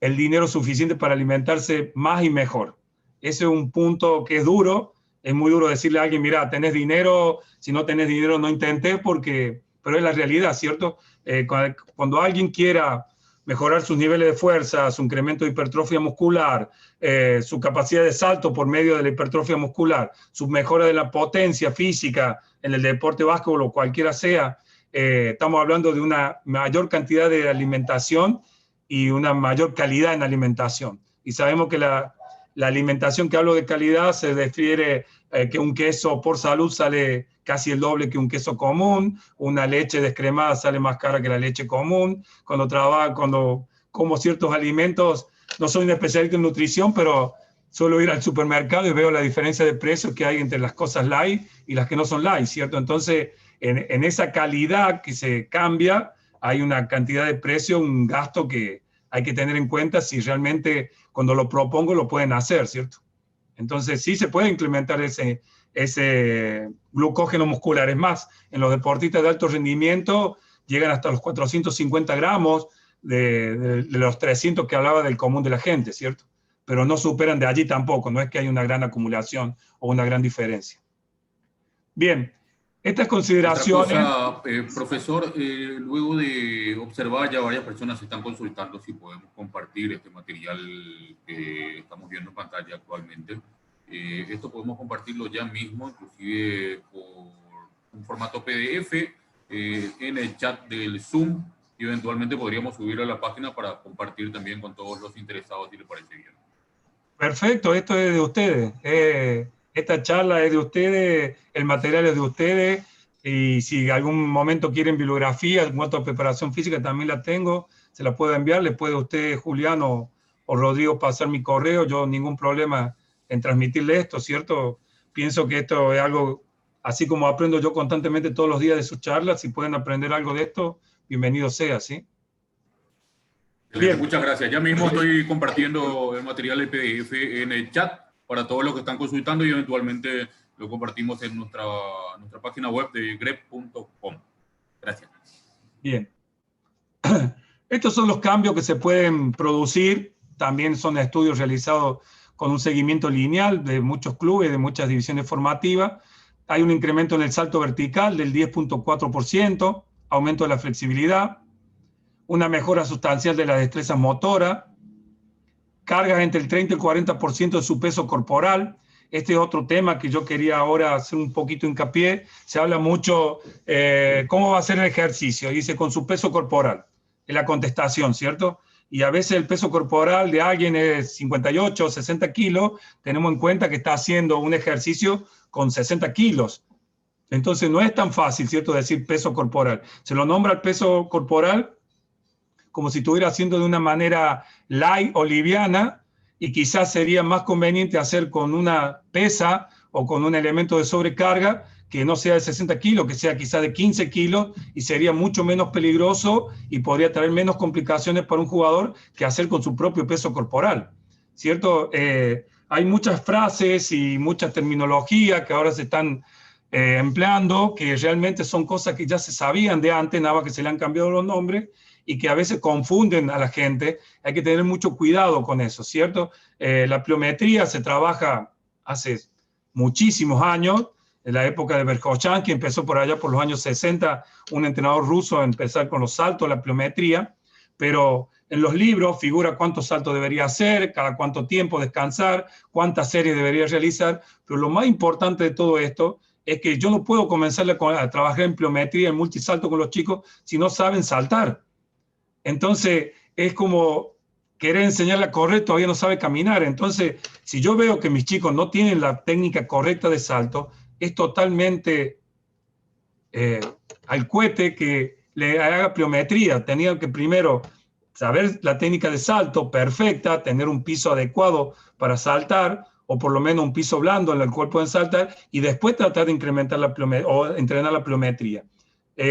el dinero suficiente para alimentarse más y mejor. Ese es un punto que es duro. Es muy duro decirle a alguien, mira, tenés dinero, si no tenés dinero no intentes, pero es la realidad, ¿cierto? Cuando alguien quiera mejorar sus niveles de fuerza, su incremento de hipertrofia muscular, su capacidad de salto por medio de la hipertrofia muscular, su mejora de la potencia física en el deporte básquetbol o cualquiera sea, estamos hablando de una mayor cantidad de alimentación y una mayor calidad en alimentación. Y sabemos que la alimentación que hablo de calidad se refiere que un queso por salud sale casi el doble que un queso común, una leche descremada sale más cara que la leche común. Cuando como ciertos alimentos, no soy un especialista en nutrición, pero suelo ir al supermercado y veo la diferencia de precios que hay entre las cosas light y las que no son light, ¿cierto? Entonces, en esa calidad que se cambia, hay una cantidad de precio, un gasto que hay que tener en cuenta si realmente cuando lo propongo lo pueden hacer, ¿cierto? Entonces, sí se puede implementar ese glucógeno muscular. Es más, en los deportistas de alto rendimiento llegan hasta los 450 gramos de los 300 que hablaba del común de la gente, ¿cierto? Pero no superan de allí tampoco, no es que hay una gran acumulación o una gran diferencia. Bien, estas consideraciones... Otra cosa, profesor, luego de observar ya varias personas están consultando si podemos compartir este material que estamos viendo en pantalla actualmente. Esto podemos compartirlo ya mismo, inclusive por un formato PDF en el chat del Zoom, y eventualmente podríamos subirlo a la página para compartir también con todos los interesados, si les parece bien. Perfecto, esto es de ustedes. Esta charla es de ustedes, el material es de ustedes, y si en algún momento quieren bibliografía, en cuanto a preparación física también la tengo, se la puedo enviar, le puede usted, Julián o Rodrigo, pasar mi correo, yo ningún problema en transmitirle esto, ¿cierto? Pienso que esto es algo, así como aprendo yo constantemente todos los días de sus charlas, si pueden aprender algo de esto, bienvenido sea, ¿sí? Bien. Muchas gracias. Ya mismo estoy compartiendo el material de PDF en el chat para todos los que están consultando, y eventualmente lo compartimos en nuestra página web de grep.com. Gracias. Bien. Estos son los cambios que se pueden producir. También son estudios realizados con un seguimiento lineal de muchos clubes, de muchas divisiones formativas. Hay un incremento en el salto vertical del 10.4%, aumento de la flexibilidad, una mejora sustancial de la destreza motora, cargas entre el 30 y el 40% de su peso corporal. Este es otro tema que yo quería ahora hacer un poquito hincapié. Se habla mucho cómo va a ser el ejercicio. Dice con su peso corporal, es la contestación, ¿cierto? Y a veces el peso corporal de alguien es 58 60 kilos. Tenemos en cuenta que está haciendo un ejercicio con 60 kilos. Entonces no es tan fácil, ¿cierto?, decir peso corporal. Se lo nombra el peso corporal como si estuviera haciendo de una manera light o liviana, y quizás sería más conveniente hacer con una pesa o con un elemento de sobrecarga que no sea de 60 kilos, que sea quizás de 15 kilos, y sería mucho menos peligroso y podría traer menos complicaciones para un jugador que hacer con su propio peso corporal, ¿cierto? Hay muchas frases y mucha terminología que ahora se están empleando, que realmente son cosas que ya se sabían de antes, nada más que se le han cambiado los nombres, y que a veces confunden a la gente. Hay que tener mucho cuidado con eso, ¿cierto? La pliometría se trabaja hace muchísimos años, en la época de Verkhoshansky, que empezó por allá por los años 60, un entrenador ruso a empezar con los saltos, la pliometría, pero en los libros figura cuántos saltos debería hacer, cada cuánto tiempo descansar, cuántas series debería realizar, pero lo más importante de todo esto es que yo no puedo comenzar a trabajar en pliometría, en multisalto con los chicos, si no saben saltar. Entonces, es como querer enseñarle a correr, todavía no sabe caminar. Entonces, si yo veo que mis chicos no tienen la técnica correcta de salto, es totalmente al cohete que le haga pliometría. Tenía que primero saber la técnica de salto perfecta, tener un piso adecuado para saltar, o por lo menos un piso blando en el cual pueden saltar, y después tratar de incrementar o entrenar la pliometría.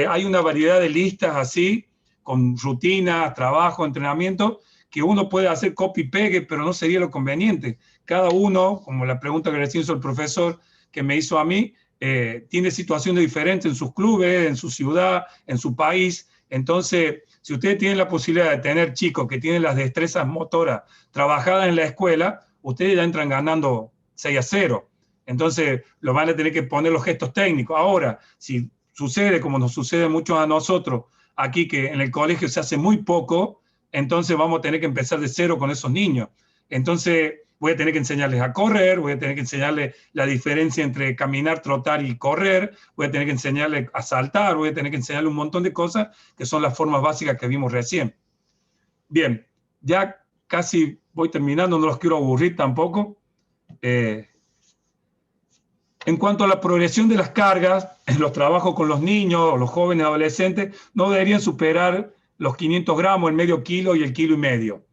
Hay una variedad de listas así, con rutinas, trabajo, entrenamiento, que uno puede hacer copy-pegue, pero no sería lo conveniente. Cada uno, como la pregunta que recién hizo el profesor que me hizo a mí, tiene situaciones diferentes en sus clubes, en su ciudad, en su país. Entonces, si ustedes tienen la posibilidad de tener chicos que tienen las destrezas motoras trabajadas en la escuela, ustedes ya entran ganando 6-0. Entonces, lo van a tener que poner los gestos técnicos. Ahora, si sucede como nos sucede mucho a nosotros, aquí que en el colegio se hace muy poco, entonces vamos a tener que empezar de cero con esos niños. Entonces voy a tener que enseñarles a correr, voy a tener que enseñarles la diferencia entre caminar, trotar y correr, voy a tener que enseñarles a saltar, voy a tener que enseñarles un montón de cosas que son las formas básicas que vimos recién. Bien, ya casi voy terminando, no los quiero aburrir tampoco. En cuanto a la progresión de las cargas, en los trabajos con los niños, los jóvenes, adolescentes, no deberían superar los 500 gramos, el medio kilo y el kilo y medio.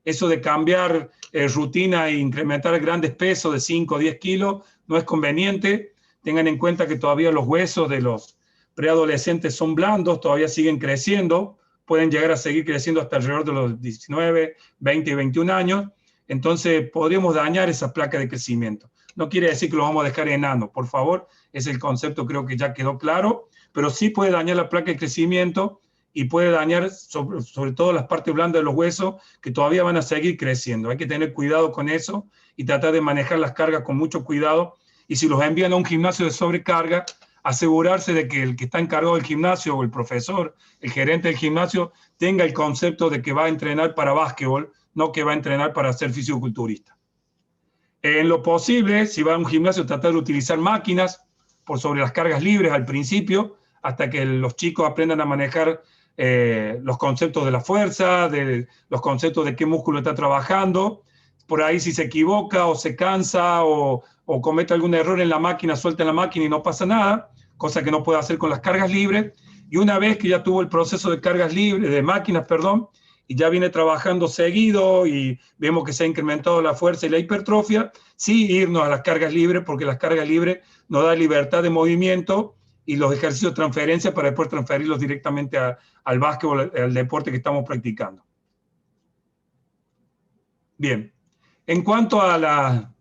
Eso de cambiar rutina e incrementar grandes pesos de 5 o 10 kilos no es conveniente. Tengan en cuenta que todavía los huesos de los preadolescentes son blandos, todavía siguen creciendo, pueden llegar a seguir creciendo hasta alrededor de los 19, 20 y 21 años. Entonces podríamos dañar esa placa de crecimiento. No quiere decir que lo vamos a dejar enano, por favor, es el concepto, creo que ya quedó claro, pero sí puede dañar la placa de crecimiento y puede dañar sobre todo las partes blandas de los huesos que todavía van a seguir creciendo. Hay que tener cuidado con eso y tratar de manejar las cargas con mucho cuidado. Y si los envían a un gimnasio de sobrecarga, asegurarse de que el que está encargado del gimnasio o el profesor, el gerente del gimnasio, tenga el concepto de que va a entrenar para básquetbol, no que va a entrenar para ser fisicoculturista. En lo posible, si va a un gimnasio, tratar de utilizar máquinas por sobre las cargas libres al principio, hasta que los chicos aprendan a manejar los conceptos de la fuerza, de los conceptos de qué músculo está trabajando. Por ahí si se equivoca o se cansa o comete algún error en la máquina, suelta la máquina y no pasa nada, cosa que no puede hacer con las cargas libres. Y una vez que ya tuvo el proceso de cargas libres, de máquinas, perdón, y ya viene trabajando seguido y vemos que se ha incrementado la fuerza y la hipertrofia, sí irnos a las cargas libres, porque las cargas libres nos da libertad de movimiento y los ejercicios de transferencia para después transferirlos directamente al básquetbol, al deporte que estamos practicando. Bien, en cuanto a la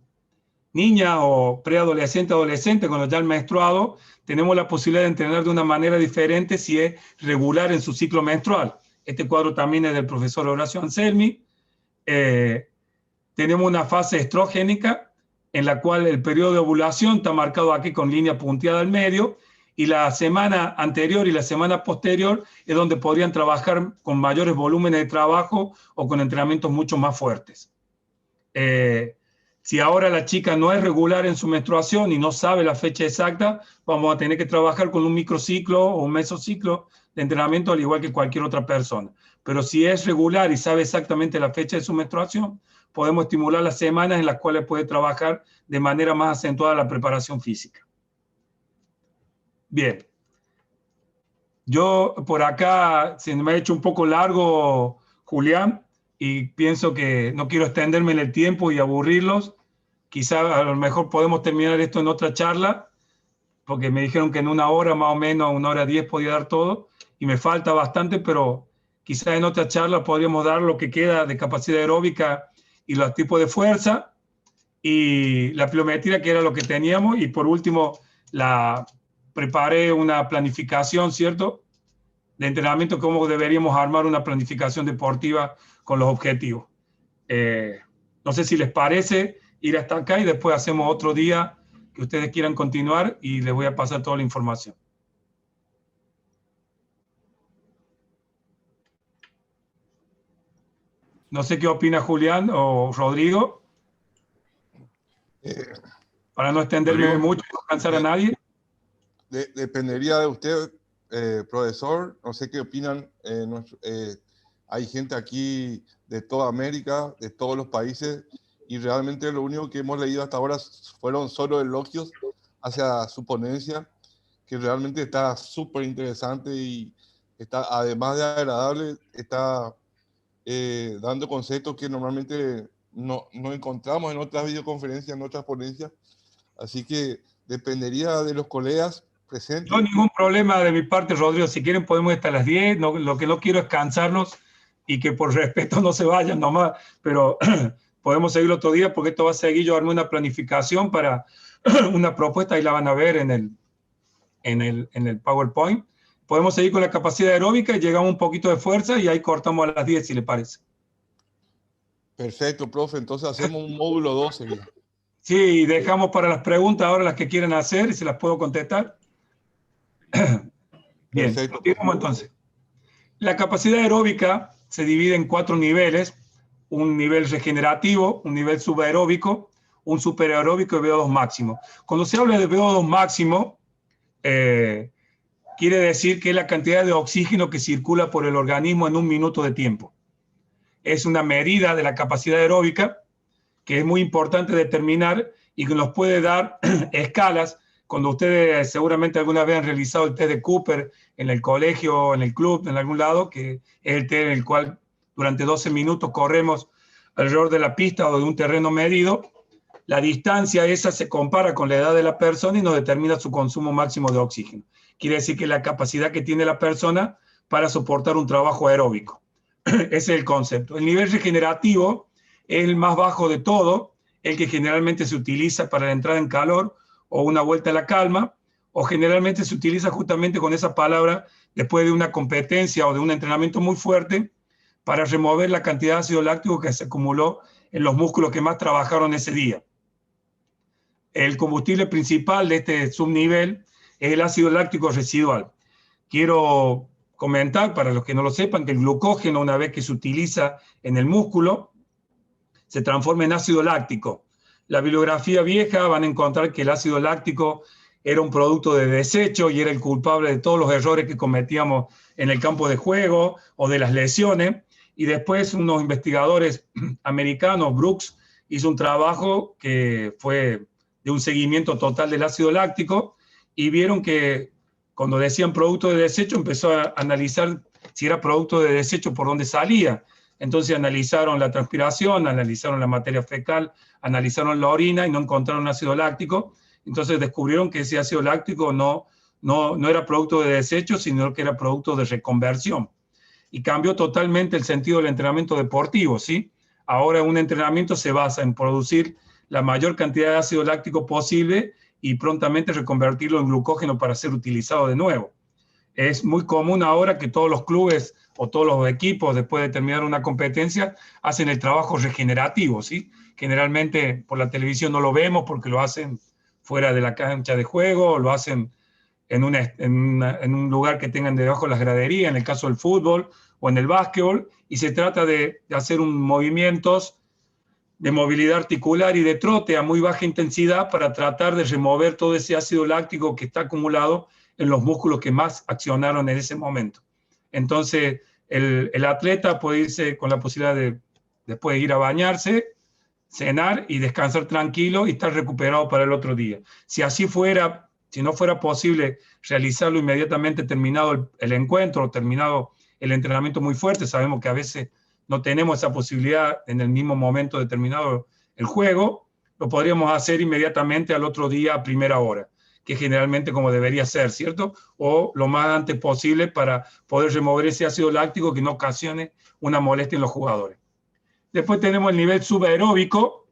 niña o preadolescente, adolescente, cuando ya el menstruado, tenemos la posibilidad de entrenar de una manera diferente si es regular en su ciclo menstrual. Este cuadro también es del profesor Horacio Anselmi. Tenemos una fase estrogénica en la cual el periodo de ovulación está marcado aquí con línea punteada al medio, y la semana anterior y la semana posterior es donde podrían trabajar con mayores volúmenes de trabajo o con entrenamientos mucho más fuertes. Si ahora la chica no es regular en su menstruación y no sabe la fecha exacta, vamos a tener que trabajar con un microciclo o un mesociclo de entrenamiento al igual que cualquier otra persona. Pero si es regular y sabe exactamente la fecha de su menstruación, podemos estimular las semanas en las cuales puede trabajar de manera más acentuada la preparación física. Bien. Yo por acá se me ha hecho un poco largo, Julián, y pienso que no quiero extenderme en el tiempo y aburrirlos. Quizá a lo mejor podemos terminar esto en otra charla, porque me dijeron que en 1 hora más o menos, 1 hora 10 podía dar todo, y me falta bastante, pero quizá en otra charla podríamos dar lo que queda de capacidad aeróbica y los tipos de fuerza, y la pliometría, que era lo que teníamos, y por último, preparé una planificación, ¿cierto?, de entrenamiento, cómo deberíamos armar una planificación deportiva con los objetivos. No sé si les parece ir hasta acá y después hacemos otro día que ustedes quieran continuar y les voy a pasar toda la información. No sé qué opina Julián o Rodrigo, para no extenderme mucho y no cansar a nadie. Dependería de usted, profesor. No sé qué opinan. Hay gente aquí de toda América, de todos los países, y realmente lo único que hemos leído hasta ahora fueron solo elogios hacia su ponencia, que realmente está súper interesante y está, además de agradable, está dando conceptos que normalmente no encontramos en otras videoconferencias, en otras ponencias. Así que dependería de los colegas presentes. No, ningún problema de mi parte, Rodrigo. Si quieren podemos estar a las 10. No, lo que no quiero es cansarlos y que por respeto no se vayan nomás, pero podemos seguir otro día porque esto va a seguir. Yo armé una planificación para una propuesta y la van a ver en el PowerPoint. Podemos seguir con la capacidad aeróbica y llegamos un poquito de fuerza y ahí cortamos a las 10, si le parece. Perfecto, profe. Entonces hacemos un módulo 12. Sí, dejamos para las preguntas ahora las que quieren hacer y se las puedo contestar. Bien, continuamos entonces. La capacidad aeróbica se divide en 4 niveles: un nivel regenerativo, un nivel subaeróbico, un superaeróbico y VO2 máximo. Cuando se habla de VO2 máximo, quiere decir que es la cantidad de oxígeno que circula por el organismo en un minuto de tiempo. Es una medida de la capacidad aeróbica que es muy importante determinar y que nos puede dar escalas. Cuando ustedes seguramente alguna vez han realizado el test de Cooper en el colegio, en el club, en algún lado, que es el test en el cual durante 12 minutos corremos alrededor de la pista o de un terreno medido. La distancia esa se compara con la edad de la persona y nos determina su consumo máximo de oxígeno. Quiere decir que la capacidad que tiene la persona para soportar un trabajo aeróbico. Ese es el concepto. El nivel regenerativo es el más bajo de todo, el que generalmente se utiliza para la entrada en calor o una vuelta a la calma, o generalmente se utiliza justamente con esa palabra después de una competencia o de un entrenamiento muy fuerte para remover la cantidad de ácido láctico que se acumuló en los músculos que más trabajaron ese día. El combustible principal de este subnivel es el ácido láctico residual. Quiero comentar, para los que no lo sepan, que el glucógeno, una vez que se utiliza en el músculo, se transforma en ácido láctico. La bibliografía vieja van a encontrar que el ácido láctico era un producto de desecho y era el culpable de todos los errores que cometíamos en el campo de juego o de las lesiones. Y después unos investigadores americanos, Brooks, hizo un trabajo que fue de un seguimiento total del ácido láctico y vieron que cuando decían producto de desecho empezó a analizar si era producto de desecho por dónde salía. Entonces analizaron la transpiración, analizaron la materia fecal, analizaron la orina y no encontraron ácido láctico. Entonces descubrieron que ese ácido láctico no era producto de desecho, sino que era producto de reconversión. Y cambió totalmente el sentido del entrenamiento deportivo, ¿sí? Ahora un entrenamiento se basa en producir la mayor cantidad de ácido láctico posible y prontamente reconvertirlo en glucógeno para ser utilizado de nuevo. Es muy común ahora que todos los clubes o todos los equipos, después de terminar una competencia, hacen el trabajo regenerativo, ¿sí? Generalmente por la televisión no lo vemos porque lo hacen fuera de la cancha de juego, lo hacen en un lugar que tengan debajo las graderías, en el caso del fútbol o en el básquetbol, y se trata de hacer movimientos de movilidad articular y de trote a muy baja intensidad para tratar de remover todo ese ácido láctico que está acumulado en los músculos que más accionaron en ese momento. Entonces, el atleta puede irse con la posibilidad de después ir a bañarse, cenar y descansar tranquilo y estar recuperado para el otro día. Si así fuera, si no fuera posible realizarlo inmediatamente terminado el encuentro o terminado el entrenamiento muy fuerte, sabemos que a veces no tenemos esa posibilidad en el mismo momento determinado el juego, lo podríamos hacer inmediatamente al otro día a primera hora, que generalmente como debería ser, ¿cierto? O lo más antes posible para poder remover ese ácido láctico que no ocasione una molestia en los jugadores. Después tenemos el nivel subaeróbico,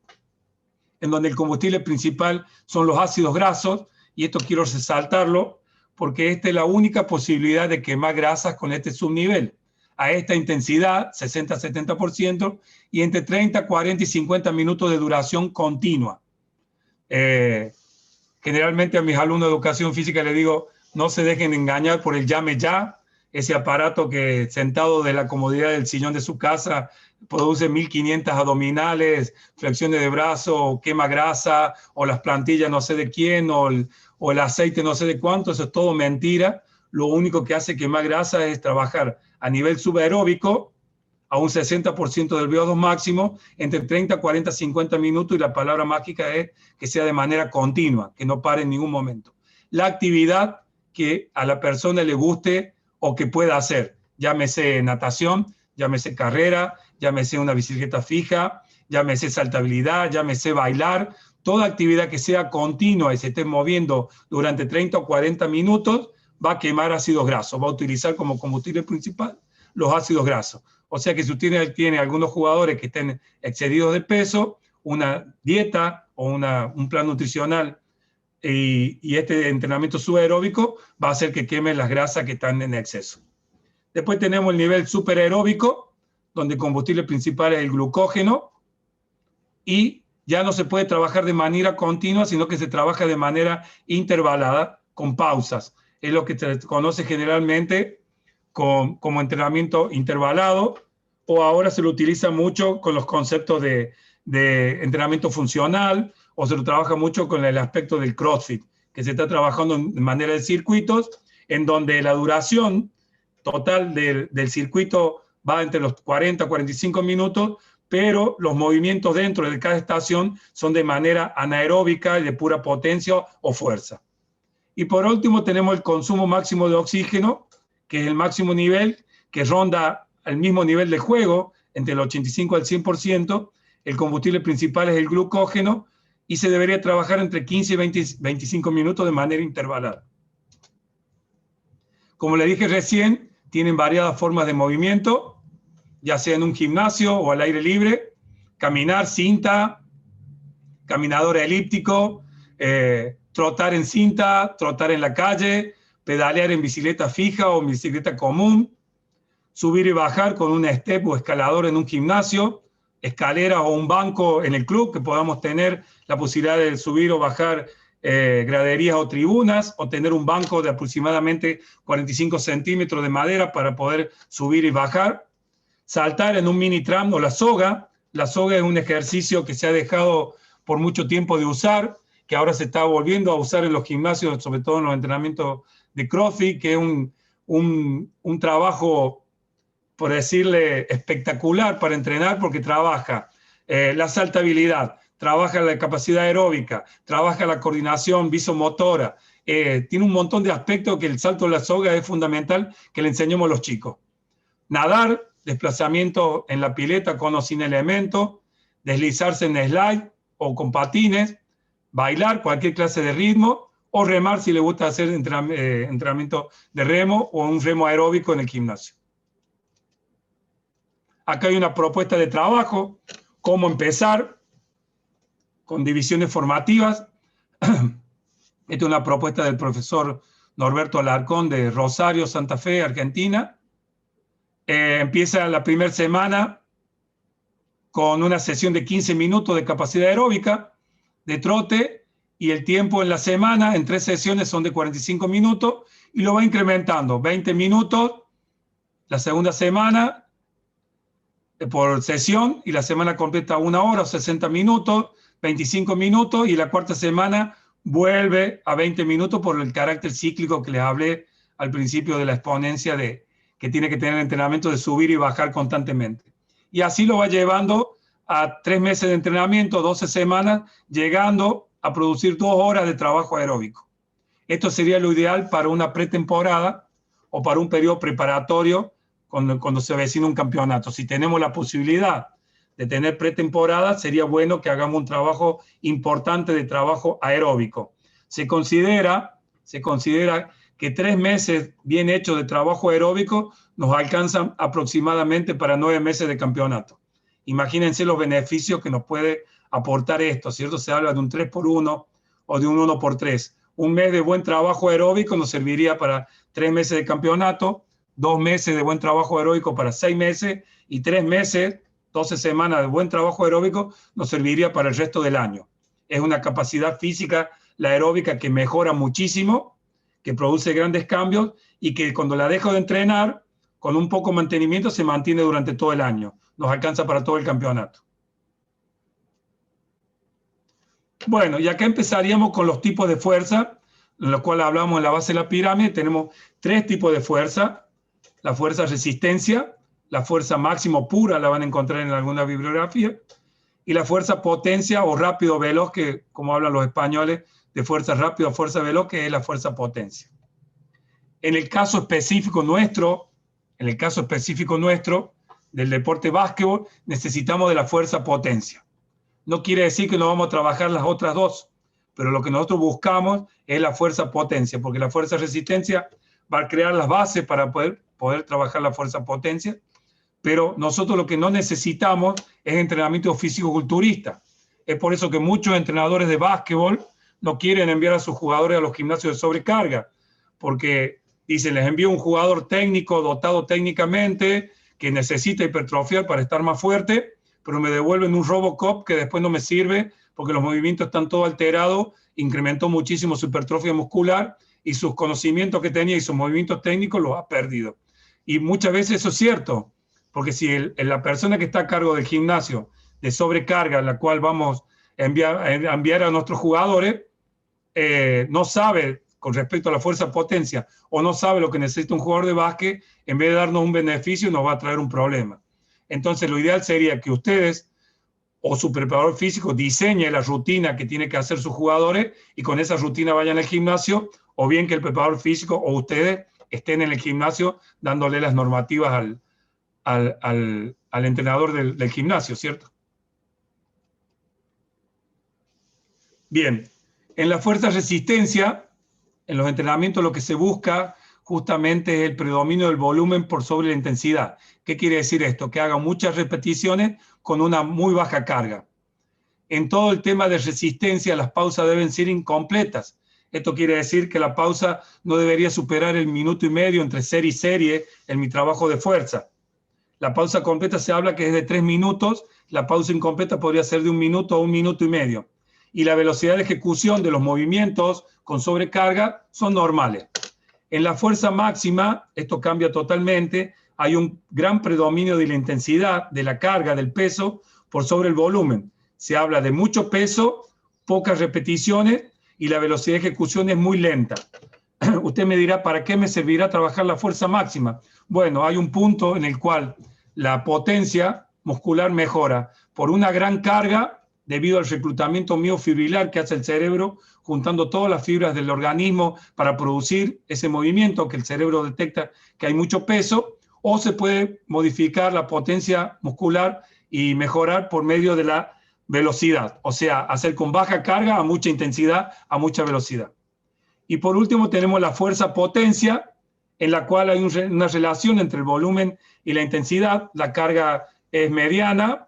en donde el combustible principal son los ácidos grasos, y esto quiero resaltarlo, porque esta es la única posibilidad de quemar grasas con este subnivel. A esta intensidad, 60-70%, y entre 30, 40 y 50 minutos de duración continua. Generalmente a mis alumnos de educación física les digo, no se dejen engañar por el llame ya, ese aparato que sentado de la comodidad del sillón de su casa produce 1500 abdominales, flexiones de brazo, quema grasa, o las plantillas no sé de quién, o el aceite no sé de cuánto, eso es todo mentira. Lo único que hace quemar grasa es trabajar a nivel subaeróbico a un 60% del VO2 máximo, entre 30, 40, 50 minutos, y la palabra mágica es que sea de manera continua, que no pare en ningún momento. La actividad que a la persona le guste o que pueda hacer, llámese natación, llámese carrera, llámese una bicicleta fija, llámese saltabilidad, llámese bailar, toda actividad que sea continua y se esté moviendo durante 30 o 40 minutos, va a quemar ácidos grasos, va a utilizar como combustible principal los ácidos grasos. O sea que si usted tiene algunos jugadores que estén excedidos de peso, una dieta o un plan nutricional y este entrenamiento subaeróbico va a hacer que queme las grasas que están en exceso. Después tenemos el nivel superaeróbico, donde el combustible principal es el glucógeno, y ya no se puede trabajar de manera continua, sino que se trabaja de manera intervalada, con pausas. Es lo que se conoce generalmente como entrenamiento intervalado, o ahora se lo utiliza mucho con los conceptos de entrenamiento funcional, o se lo trabaja mucho con el aspecto del CrossFit, que se está trabajando de manera de circuitos, en donde la duración total del circuito va entre los 40 a 45 minutos, pero los movimientos dentro de cada estación son de manera anaeróbica y de pura potencia o fuerza. Y por último tenemos el consumo máximo de oxígeno, que es el máximo nivel, que ronda el mismo nivel de juego, entre el 85 al 100%, el combustible principal es el glucógeno y se debería trabajar entre 15 y 25 minutos de manera intervalada. Como le dije recién, tienen variadas formas de movimiento, ya sea en un gimnasio o al aire libre, caminar, cinta, caminador elíptico, trotar en cinta, trotar en la calle, pedalear en bicicleta fija o en bicicleta común, subir y bajar con un step o escalador en un gimnasio, escalera o un banco en el club, que podamos tener la posibilidad de subir o bajar graderías o tribunas, o tener un banco de aproximadamente 45 centímetros de madera para poder subir y bajar, saltar en un mini tram o la soga. La soga es un ejercicio que se ha dejado por mucho tiempo de usar, que ahora se está volviendo a usar en los gimnasios, sobre todo en los entrenamientos de CrossFit, que es un trabajo, por decirle, espectacular para entrenar, porque trabaja la saltabilidad, trabaja la capacidad aeróbica, trabaja la coordinación visomotora, tiene un montón de aspectos que el salto de la soga es fundamental que le enseñemos a los chicos. Nadar, desplazamiento en la pileta con o sin elemento, deslizarse en slide o con patines, bailar, cualquier clase de ritmo, o remar si le gusta hacer entrenamiento de remo o un remo aeróbico en el gimnasio. Acá hay una propuesta de trabajo, cómo empezar, con divisiones formativas. Esta es una propuesta del profesor Norberto Alarcón de Rosario, Santa Fe, Argentina. Empieza la primera semana con una sesión de 15 minutos de capacidad aeróbica, de trote, y el tiempo en la semana, en 3 sesiones, son de 45 minutos, y lo va incrementando, 20 minutos la segunda semana por sesión, y la semana completa 1 hora o 60 minutos, 25 minutos, y la cuarta semana vuelve a 20 minutos por el carácter cíclico que les hablé al principio de la exponencia de que tiene que tener el entrenamiento de subir y bajar constantemente. Y así lo va llevando a 3 meses de entrenamiento, 12 semanas, llegando a producir 2 horas de trabajo aeróbico. Esto sería lo ideal para una pretemporada o para un periodo preparatorio cuando se avecina un campeonato. Si tenemos la posibilidad de tener pretemporada, sería bueno que hagamos un trabajo importante de trabajo aeróbico. Se considera que 3 meses bien hechos de trabajo aeróbico nos alcanzan aproximadamente para 9 meses de campeonato. Imagínense los beneficios que nos puede aportar esto, ¿cierto? Se habla de un 3x1 o de un 1x3. Un mes de buen trabajo aeróbico nos serviría para 3 meses de campeonato, 2 meses de buen trabajo aeróbico para 6 meses y 3 meses, 12 semanas de buen trabajo aeróbico nos serviría para el resto del año. Es una capacidad física, la aeróbica, que mejora muchísimo, que produce grandes cambios y que cuando la dejo de entrenar, con un poco mantenimiento se mantiene durante todo el año. Nos alcanza para todo el campeonato. Bueno, y acá empezaríamos con los tipos de fuerza, en los cuales hablamos en la base de la pirámide. Tenemos 3 tipos de fuerza. La fuerza resistencia, la fuerza máximo pura, la van a encontrar en alguna bibliografía, y la fuerza potencia o rápido veloz, que como hablan los españoles, de fuerza rápida o fuerza veloz, que es la fuerza potencia. En el caso específico nuestro, del deporte básquetbol, necesitamos de la fuerza potencia. No quiere decir que no vamos a trabajar las otras 2, pero lo que nosotros buscamos es la fuerza potencia, porque la fuerza resistencia va a crear las bases para poder trabajar la fuerza potencia, pero nosotros lo que no necesitamos es entrenamiento físico-culturista. Es por eso que muchos entrenadores de básquetbol no quieren enviar a sus jugadores a los gimnasios de sobrecarga, porque dicen, les envío un jugador técnico, dotado técnicamente, que necesita hipertrofiar para estar más fuerte, pero me devuelven un Robocop que después no me sirve porque los movimientos están todos alterados, incrementó muchísimo su hipertrofia muscular y sus conocimientos que tenía y sus movimientos técnicos los ha perdido. Y muchas veces eso es cierto, porque si la persona que está a cargo del gimnasio de sobrecarga, la cual vamos a enviar a nuestros jugadores, no sabe con respecto a la fuerza potencia o no sabe lo que necesita un jugador de básquet, en vez de darnos un beneficio nos va a traer un problema. Entonces lo ideal sería que ustedes o su preparador físico diseñe la rutina que tiene que hacer sus jugadores y con esa rutina vayan al gimnasio, o bien que el preparador físico o ustedes estén en el gimnasio dándole las normativas a al entrenador del gimnasio, ¿cierto? Bien, en la fuerza-resistencia, en los entrenamientos lo que se busca justamente es el predominio del volumen por sobre la intensidad. ¿Qué quiere decir esto? Que haga muchas repeticiones con una muy baja carga. En todo el tema de resistencia, las pausas deben ser incompletas. Esto quiere decir que la pausa no debería superar el 1,5 minutos entre serie y serie en mi trabajo de fuerza. La pausa completa se habla que es de 3 minutos, la pausa incompleta podría ser de 1 minuto o 1,5 minutos. Y la velocidad de ejecución de los movimientos con sobrecarga son normales. En la fuerza máxima, esto cambia totalmente, hay un gran predominio de la intensidad, de la carga, del peso, por sobre el volumen. Se habla de mucho peso, pocas repeticiones y la velocidad de ejecución es muy lenta. Usted me dirá, ¿para qué me servirá trabajar la fuerza máxima? Bueno, hay un punto en el cual la potencia muscular mejora por una gran carga debido al reclutamiento miofibrilar que hace el cerebro, juntando todas las fibras del organismo para producir ese movimiento que el cerebro detecta que hay mucho peso, o se puede modificar la potencia muscular y mejorar por medio de la velocidad, o sea, hacer con baja carga a mucha intensidad, a mucha velocidad. Y por último tenemos la fuerza-potencia, en la cual hay una relación entre el volumen y la intensidad. La carga es mediana,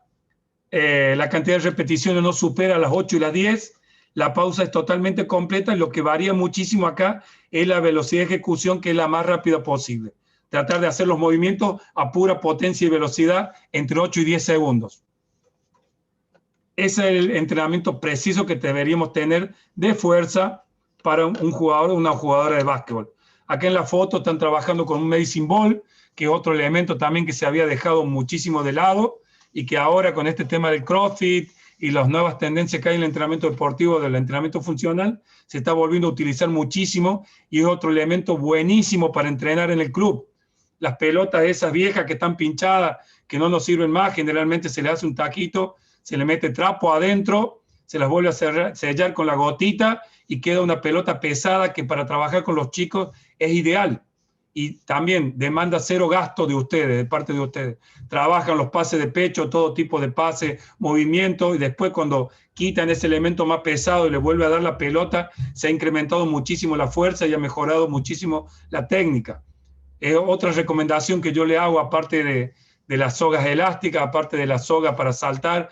la cantidad de repeticiones no supera las 8 y las 10, la pausa es totalmente completa y lo que varía muchísimo acá es la velocidad de ejecución, que es la más rápida posible. Tratar de hacer los movimientos a pura potencia y velocidad entre 8 y 10 segundos. Ese es el entrenamiento preciso que deberíamos tener de fuerza para un jugador o una jugadora de básquetbol. Acá en la foto están trabajando con un medicine ball, que es otro elemento también que se había dejado muchísimo de lado y que ahora con este tema del CrossFit y las nuevas tendencias que hay en el entrenamiento deportivo, del entrenamiento funcional, se está volviendo a utilizar muchísimo y es otro elemento buenísimo para entrenar en el club. Las pelotas esas viejas que están pinchadas, que no nos sirven más, generalmente se le hace un taquito, se le mete trapo adentro, se las vuelve a sellar con la gotita y queda una pelota pesada que para trabajar con los chicos es ideal. Y también demanda cero gasto de ustedes, de parte de ustedes. Trabajan los pases de pecho, todo tipo de pase, movimiento, y después cuando quitan ese elemento más pesado y le vuelve a dar la pelota, se ha incrementado muchísimo la fuerza y ha mejorado muchísimo la técnica. Otra recomendación que yo le hago, aparte de las sogas elásticas, aparte de la soga para saltar,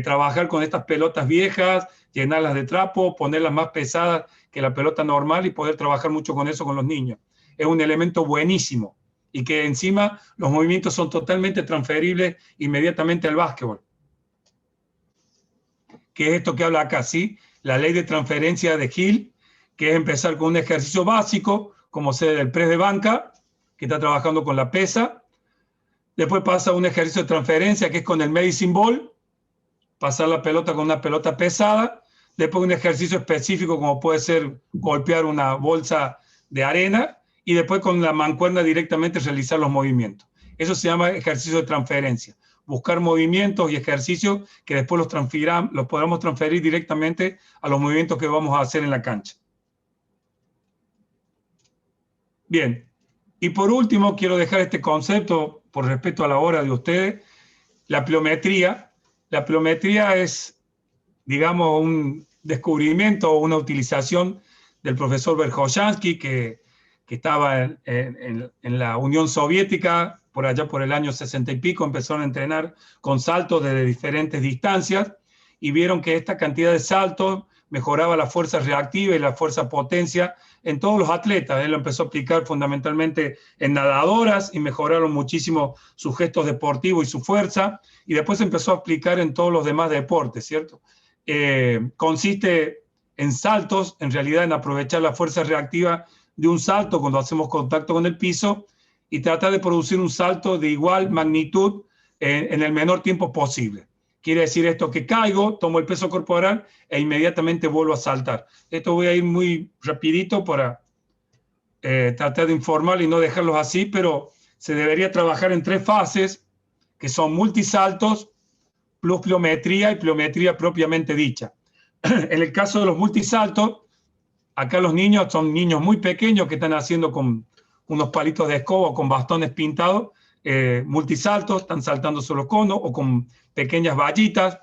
trabajar con estas pelotas viejas, llenarlas de trapo, ponerlas más pesadas que la pelota normal y poder trabajar mucho con eso con los niños. Es un elemento buenísimo y que encima los movimientos son totalmente transferibles inmediatamente al básquetbol. ¿Qué es esto que habla acá? ¿Sí? La ley de transferencia de Hill, que es empezar con un ejercicio básico, como ser el press de banca, que está trabajando con la pesa. Después pasa a un ejercicio de transferencia, que es con el medicine ball, pasar la pelota con una pelota pesada. Después un ejercicio específico, como puede ser golpear una bolsa de arena, y después con la mancuerna directamente realizar los movimientos. Eso se llama ejercicio de transferencia. Buscar movimientos y ejercicios que después los podamos transferir directamente a los movimientos que vamos a hacer en la cancha. Bien, y por último quiero dejar este concepto, por respeto a la hora de ustedes, la pliometría. La pliometría es, digamos, un descubrimiento o una utilización del profesor Verkhoyansky, que estaba en la Unión Soviética, por allá por el año 60 y pico, empezaron a entrenar con saltos de diferentes distancias y vieron que esta cantidad de saltos mejoraba la fuerza reactiva y la fuerza potencia en todos los atletas. Él lo empezó a aplicar fundamentalmente en nadadoras y mejoraron muchísimo sus gestos deportivos y su fuerza, y después empezó a aplicar en todos los demás deportes, ¿cierto? Consiste en saltos, en realidad en aprovechar la fuerza reactiva de un salto cuando hacemos contacto con el piso y tratar de producir un salto de igual magnitud en el menor tiempo posible. Quiere decir esto que caigo, tomo el peso corporal e inmediatamente vuelvo a saltar. Esto voy a ir muy rapidito para tratar de informar y no dejarlos así, pero se debería trabajar en 3 fases, que son multisaltos, plus pliometría y pliometría propiamente dicha. En el caso de los multisaltos, acá los niños son niños muy pequeños que están haciendo con unos palitos de escoba o con bastones pintados, multisaltos, están saltando sobre los conos o con pequeñas vallitas.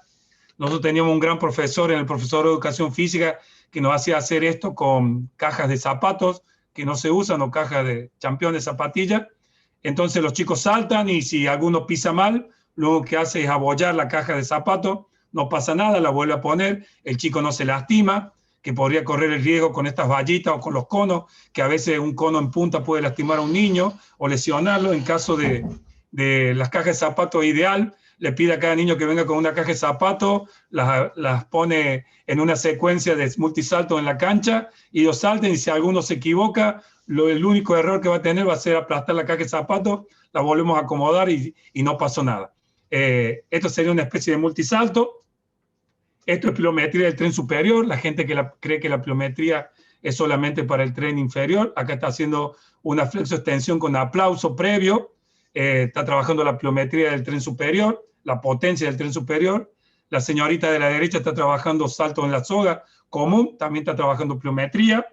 Nosotros teníamos un gran profesor, el profesor de educación física, que nos hacía hacer esto con cajas de zapatos que no se usan o cajas de champión de zapatillas. Entonces los chicos saltan y si alguno pisa mal, lo que hace es abollar la caja de zapatos, no pasa nada, la vuelve a poner, el chico no se lastima, que podría correr el riesgo con estas vallitas o con los conos, que a veces un cono en punta puede lastimar a un niño o lesionarlo. En caso de las cajas de zapatos ideal, le pide a cada niño que venga con una caja de zapatos, las pone en una secuencia de multisaltos en la cancha y ellos salten y si alguno se equivoca, el único error que va a tener va a ser aplastar la caja de zapatos, la volvemos a acomodar y no pasó nada. Esto sería una especie de multisalto. Esto es pliometría del tren superior. La gente que cree que la pliometría es solamente para el tren inferior. Acá está haciendo una flexo-extensión con aplauso previo. Está trabajando la pliometría del tren superior, la potencia del tren superior. La señorita de la derecha está trabajando salto en la soga común. También está trabajando pliometría.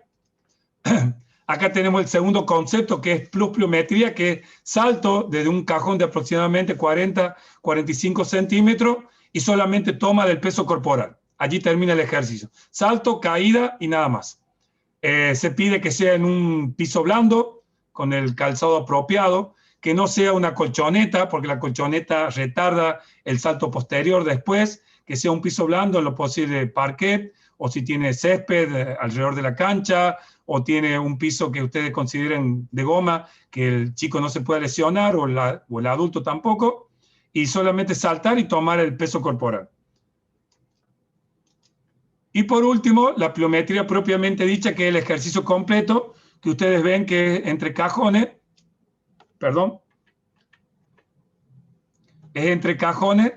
Acá tenemos el segundo concepto, que es plus pliometría, que es salto desde un cajón de aproximadamente 40-45 centímetros y solamente toma del peso corporal. Allí termina el ejercicio. Salto, caída y nada más. Se pide que sea en un piso blando, con el calzado apropiado, que no sea una colchoneta, porque la colchoneta retarda el salto posterior después, que sea un piso blando, en lo posible parquet, o si tiene césped alrededor de la cancha, o tiene un piso que ustedes consideren de goma, que el chico no se pueda lesionar, o el adulto tampoco, y solamente saltar y tomar el peso corporal. Y por último, la pliometría propiamente dicha, que es el ejercicio completo, que ustedes ven que es entre cajones, es entre cajones,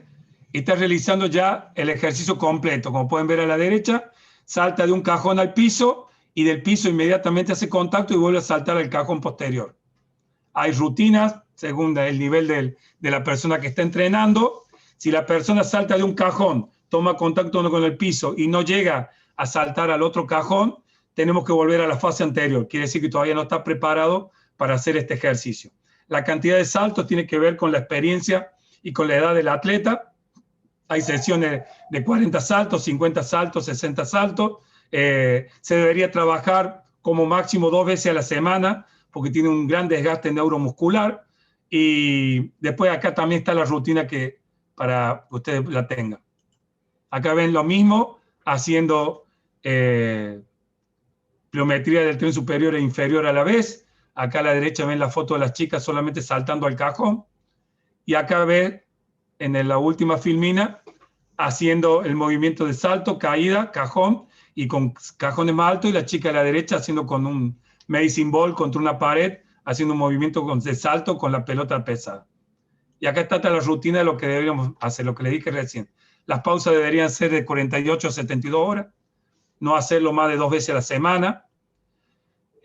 y está realizando ya el ejercicio completo. Como pueden ver a la derecha, salta de un cajón al piso, y del piso inmediatamente hace contacto y vuelve a saltar al cajón posterior. Hay rutinas según el nivel de la persona que está entrenando. Si la persona salta de un cajón, toma contacto con el piso y no llega a saltar al otro cajón, tenemos que volver a la fase anterior. Quiere decir que todavía no está preparado para hacer este ejercicio. La cantidad de saltos tiene que ver con la experiencia y con la edad del atleta. Hay sesiones de 40 saltos, 50 saltos, 60 saltos. Se debería trabajar como máximo 2 veces a la semana porque tiene un gran desgaste neuromuscular. Y después acá también está la rutina para que ustedes la tengan. Acá ven lo mismo haciendo pliometría del tren superior e inferior a la vez. Acá a la derecha ven la foto de las chicas solamente saltando al cajón. Y acá ven en la última filmina haciendo el movimiento de salto, caída, cajón, y con cajones más altos, y la chica a la derecha haciendo con un medicine ball contra una pared, haciendo un movimiento de salto con la pelota pesada. Y acá está la rutina de lo que deberíamos hacer, lo que les dije recién. Las pausas deberían ser de 48 a 72 horas, no hacerlo más de 2 veces a la semana.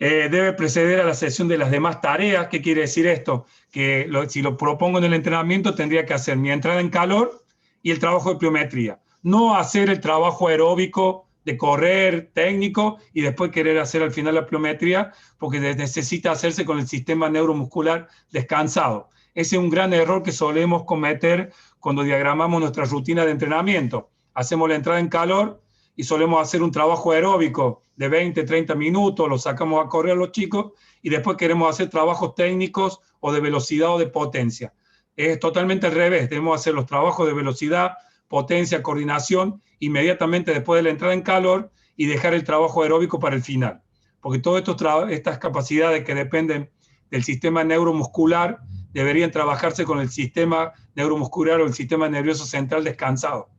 Debe preceder a la sesión de las demás tareas. ¿Qué quiere decir esto? Que si lo propongo en el entrenamiento, tendría que hacer mi entrada en calor y el trabajo de pliometría. No hacer el trabajo aeróbico de correr técnico y después querer hacer al final la pliometría, porque necesita hacerse con el sistema neuromuscular descansado. Ese es un gran error que solemos cometer cuando diagramamos nuestra rutina de entrenamiento. Hacemos la entrada en calor y solemos hacer un trabajo aeróbico de 20, 30 minutos, lo sacamos a correr a los chicos y después queremos hacer trabajos técnicos o de velocidad o de potencia. Es totalmente al revés, debemos hacer los trabajos de velocidad, potencia, coordinación inmediatamente después de la entrada en calor y dejar el trabajo aeróbico para el final. Porque todas estas capacidades que dependen del sistema neuromuscular deberían trabajarse con el sistema neuromuscular o el sistema nervioso central descansado.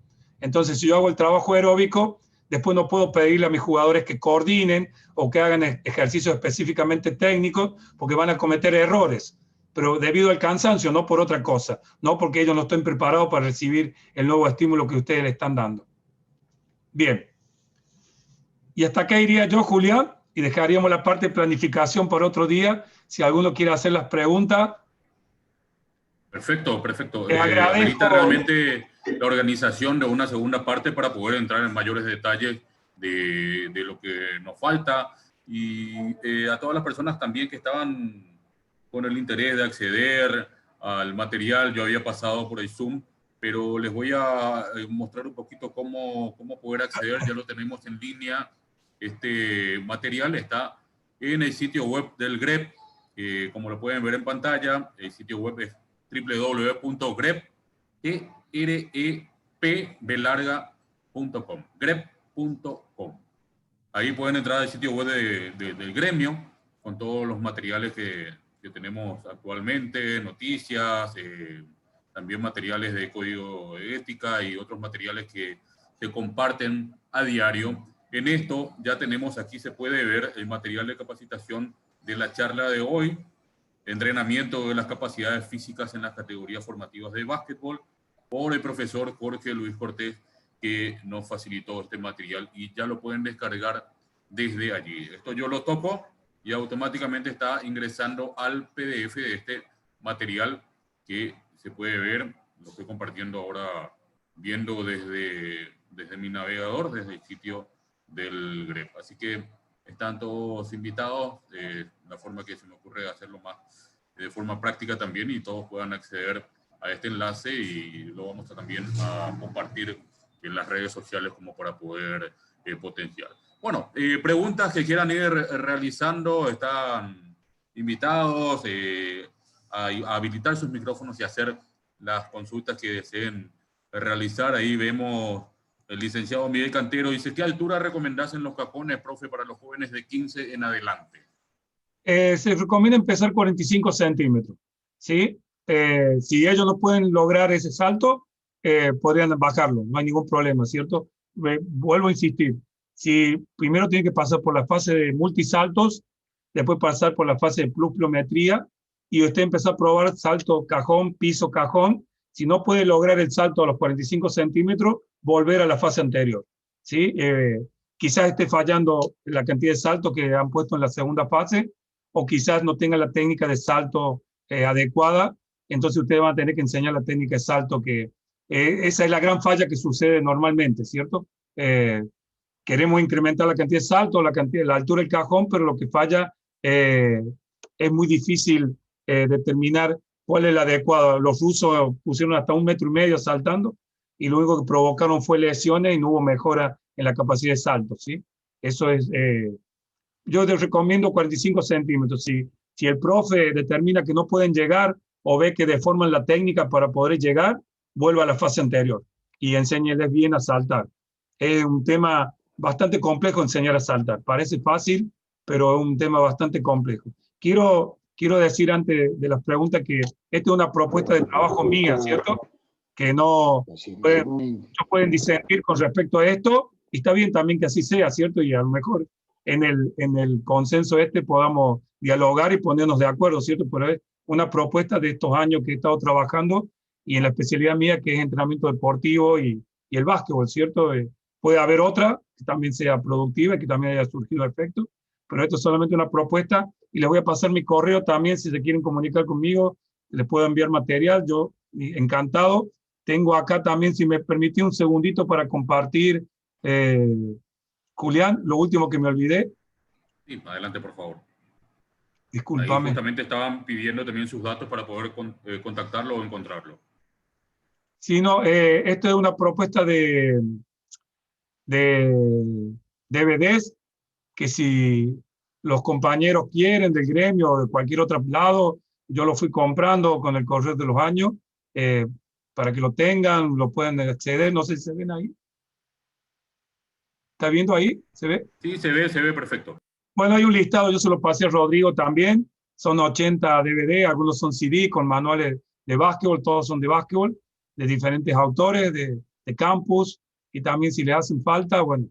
Entonces, si yo hago el trabajo aeróbico, después no puedo pedirle a mis jugadores que coordinen o que hagan ejercicios específicamente técnicos porque van a cometer errores, pero debido al cansancio, no por otra cosa, no porque ellos no estén preparados para recibir el nuevo estímulo que ustedes le están dando. Bien. Y hasta acá iría yo, Julián, y dejaríamos la parte de planificación por otro día. Si alguno quiere hacer las preguntas. Perfecto, perfecto. Les agradezco. Amerita realmente la organización de una segunda parte para poder entrar en mayores detalles de lo que nos falta y a todas las personas también que estaban con el interés de acceder al material. Yo había pasado por el Zoom, pero les voy a mostrar un poquito cómo poder acceder. Ya lo tenemos en línea. Este material está en el sitio web del GREP. Como lo pueden ver en pantalla, el sitio web es www.grep.com. grep.com. Ahí pueden entrar al sitio web del gremio con todos los materiales que tenemos actualmente, noticias, también materiales de código de ética y otros materiales que se comparten a diario. En esto ya tenemos aquí, se puede ver el material de capacitación de la charla de hoy, entrenamiento de las capacidades físicas en las categorías formativas de básquetbol, por el profesor Jorge Luis Cortés, que nos facilitó este material y ya lo pueden descargar desde allí. Esto yo lo toco y automáticamente está ingresando al PDF de este material que se puede ver. Lo estoy compartiendo ahora, viendo desde mi navegador, desde el sitio del GREP. Así que están todos invitados, la forma que se me ocurre hacerlo más de forma práctica también, y todos puedan acceder a este enlace, y lo vamos también a compartir en las redes sociales como para poder potenciar. Bueno, preguntas que quieran ir realizando, están invitados a habilitar sus micrófonos y hacer las consultas que deseen realizar. Ahí vemos el licenciado Miguel Cantero, dice: ¿qué altura recomendás en los cajones, profe, para los jóvenes de 15 en adelante? Se recomienda empezar 45 centímetros, ¿sí? Si ellos no pueden lograr ese salto, podrían bajarlo, no hay ningún problema, ¿cierto? Vuelvo a insistir, si primero tienen que pasar por la fase de multisaltos, después pasar por la fase de pluviometría, y usted empezar a probar salto cajón, piso cajón. Si no puede lograr el salto a los 45 centímetros, volver a la fase anterior, ¿sí? Quizás esté fallando la cantidad de saltos que han puesto en la segunda fase, o quizás no tenga la técnica de salto adecuada. Entonces ustedes van a tener que enseñar la técnica de salto, que esa es la gran falla que sucede normalmente, ¿cierto? Queremos incrementar la cantidad de salto, la altura del cajón, pero lo que falla es muy difícil determinar cuál es la adecuada. Los rusos pusieron hasta 1,5 metros saltando, y lo único que provocaron fue lesiones y no hubo mejora en la capacidad de salto, ¿sí? Eso es... yo les recomiendo 45 centímetros. Si el profe determina que no pueden llegar o ve que deforman la técnica para poder llegar, vuelva a la fase anterior y enséñeles bien a saltar. Es un tema bastante complejo enseñar a saltar. Parece fácil, pero es un tema bastante complejo. Quiero decir antes de las preguntas que esta es una propuesta de trabajo mía, ¿cierto? Que no pueden disentir con respecto a esto, y está bien también que así sea, ¿cierto? Y a lo mejor en el consenso podamos dialogar y ponernos de acuerdo, ¿cierto? Pero es una propuesta de estos años que he estado trabajando, y en la especialidad mía, que es entrenamiento deportivo y el básquetbol, ¿cierto? Puede haber otra que también sea productiva y que también haya surgido efecto, pero esto es solamente una propuesta, y les voy a pasar mi correo también si se quieren comunicar conmigo, les puedo enviar material, yo encantado. Tengo acá también, si me permití un segundito para compartir, Julián, lo último que me olvidé. Sí, adelante, por favor. Discúlpame. Ahí justamente estaban pidiendo también sus datos para poder contactarlo o encontrarlo. Sí, no, esto es una propuesta de DVDs, que si los compañeros quieren del gremio o de cualquier otro lado, yo lo fui comprando con el correr de los años, para que lo tengan, lo puedan acceder. No sé si se ven ahí. ¿Está viendo ahí? ¿Se ve? Sí, se ve perfecto. Bueno, hay un listado, yo se lo pasé a Rodrigo también. Son 80 DVD, algunos son CD con manuales de básquetbol, todos son de básquetbol, de diferentes autores, de campus, y también si le hacen falta, bueno,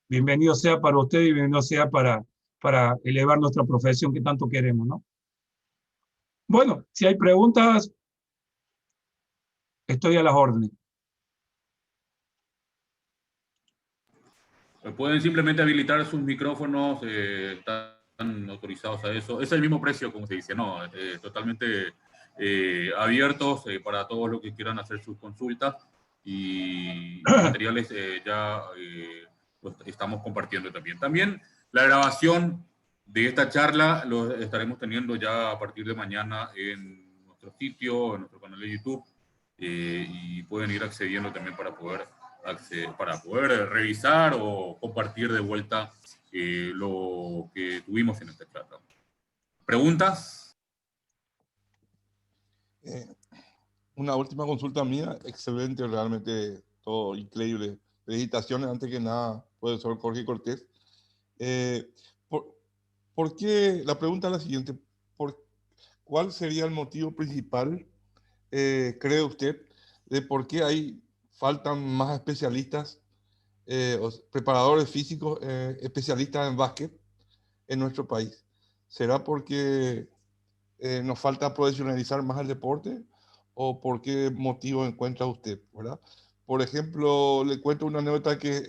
bienvenido sea para usted y bienvenido sea para elevar nuestra profesión que tanto queremos, ¿no? Bueno, si hay preguntas, estoy a las órdenes. Pueden simplemente habilitar sus micrófonos, están autorizados a eso. Es el mismo precio, como se dice, ¿no? Totalmente abiertos para todos los que quieran hacer sus consultas, y los materiales ya los estamos compartiendo también. También la grabación de esta charla lo estaremos teniendo ya a partir de mañana en nuestro sitio, en nuestro canal de YouTube, y pueden ir accediendo también para poder revisar o compartir de vuelta lo que tuvimos en esta charla. ¿Preguntas? Una última consulta mía, excelente, realmente todo increíble. Felicitaciones, antes que nada, profesor Jorge Cortés. ¿Por qué? La pregunta es la siguiente: ¿cuál sería el motivo principal, cree usted, de por qué faltan más especialistas, o preparadores físicos especialistas en básquet en nuestro país? ¿Será porque nos falta profesionalizar más el deporte, o por qué motivo encuentra usted, ¿verdad? Por ejemplo, le cuento una anécdota que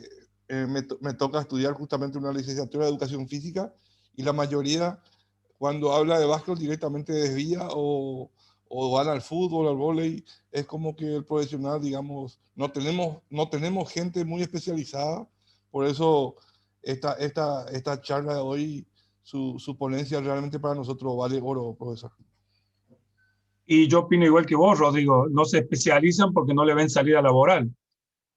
me toca estudiar justamente una licenciatura de educación física, y la mayoría, cuando habla de básquet, directamente desvía o van al fútbol, al vóley. Es como que el profesional, digamos, no tenemos gente muy especializada. Por eso esta charla de hoy, su ponencia realmente para nosotros vale oro, profesor. Y yo opino igual que vos, Rodrigo, no se especializan porque no le ven salida laboral.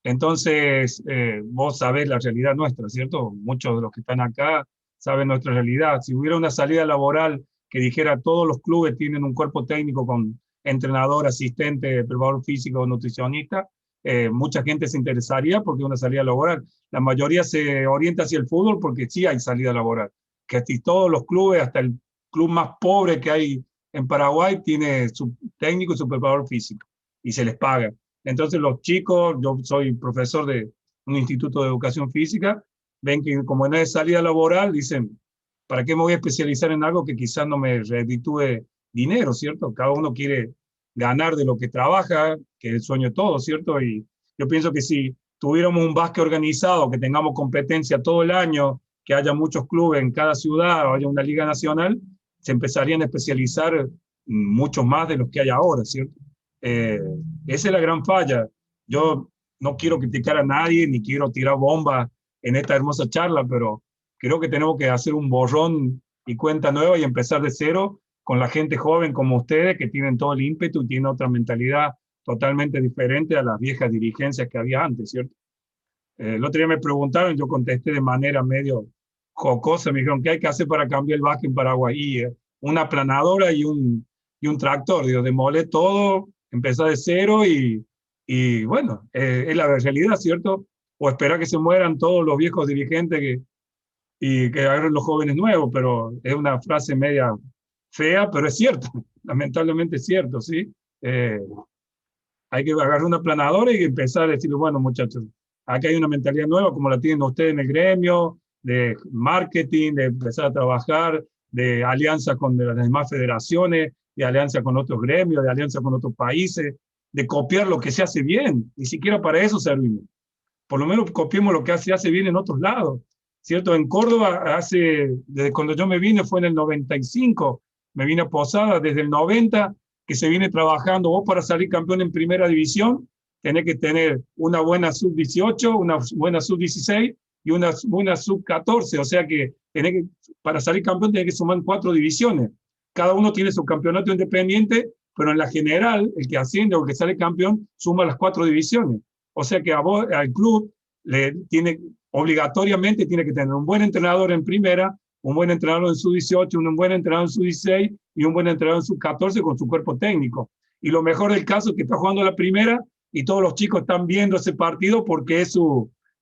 Entonces, vos sabés la realidad nuestra, ¿cierto? Muchos de los que están acá saben nuestra realidad. Si hubiera una salida laboral que dijera todos los clubes tienen un cuerpo técnico con entrenador, asistente, preparador físico, nutricionista, mucha gente se interesaría porque es una salida laboral. La mayoría se orienta hacia el fútbol porque sí hay salida laboral. Que casi todos los clubes, hasta el club más pobre que hay en Paraguay, tiene su técnico y su preparador físico y se les paga. Entonces los chicos, yo soy profesor de un instituto de educación física, ven que como no es salida laboral, dicen, ¿para qué me voy a especializar en algo que quizás no me reditúe dinero, ¿cierto? Cada uno quiere ganar de lo que trabaja, que es el sueño de todos, ¿cierto? Y yo pienso que si tuviéramos un básquet organizado, que tengamos competencia todo el año, que haya muchos clubes en cada ciudad, o haya una liga nacional, se empezarían a especializar mucho más de los que hay ahora, ¿cierto? Esa es la gran falla. Yo no quiero criticar a nadie ni quiero tirar bombas en esta hermosa charla, pero creo que tenemos que hacer un borrón y cuenta nueva y empezar de cero con la gente joven como ustedes, que tienen todo el ímpetu y tienen otra mentalidad totalmente diferente a las viejas dirigencias que había antes, ¿cierto? El otro día me preguntaron, yo contesté de manera medio jocosa, me dijeron, ¿qué hay que hacer para cambiar el básquet en Paraguay? Y una aplanadora y un tractor, digo, demolé todo, empezó de cero y bueno, es la realidad, ¿cierto? O esperar que se mueran todos los viejos dirigentes y que agarren los jóvenes nuevos, pero es una frase media fea, pero es cierto, lamentablemente es cierto, ¿sí? Hay que agarrar una planadora y empezar a decir, bueno, muchachos, aquí hay una mentalidad nueva, como la tienen ustedes en el gremio, de marketing, de empezar a trabajar, de alianza con las demás federaciones, de alianza con otros gremios, de alianza con otros países, de copiar lo que se hace bien. Ni siquiera para eso servimos. Por lo menos copiemos lo que se hace bien en otros lados. ¿Cierto? En Córdoba, desde cuando yo me vine, fue en el 95, me vine a Posada desde el 90, que se viene trabajando. Vos, para salir campeón en primera división, tenés que tener una buena sub-18, una buena sub-16 y una buena sub-14. O sea que, para salir campeón tenés que sumar 4 divisiones. Cada uno tiene su campeonato independiente, pero en la general, el que asciende o el que sale campeón suma las 4 divisiones. O sea que al club obligatoriamente tiene que tener un buen entrenador en primera, un buen entrenador en sub-18, un buen entrenador en sub-16 y un buen entrenador en sub-14 con su cuerpo técnico. Y lo mejor del caso es que está jugando la primera y todos los chicos están viendo ese partido porque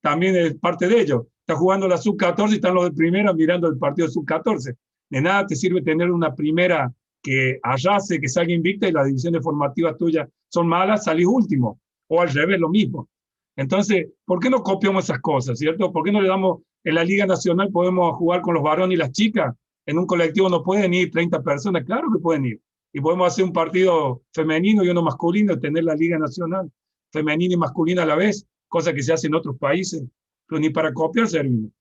también es parte de ellos. Está jugando la sub-14 y están los de primera mirando el partido de sub-14. De nada te sirve tener una primera que arrase, que salga invicta y las divisiones formativas tuyas son malas, salís último. O al revés, lo mismo. Entonces, ¿por qué no copiamos esas cosas, cierto? ¿Por qué no le damos, en la Liga Nacional podemos jugar con los varones y las chicas? En un colectivo no pueden ir 30 personas, claro que pueden ir. Y podemos hacer un partido femenino y uno masculino, y tener la Liga Nacional femenina y masculina a la vez, cosa que se hace en otros países, pero ni para copiar servimos.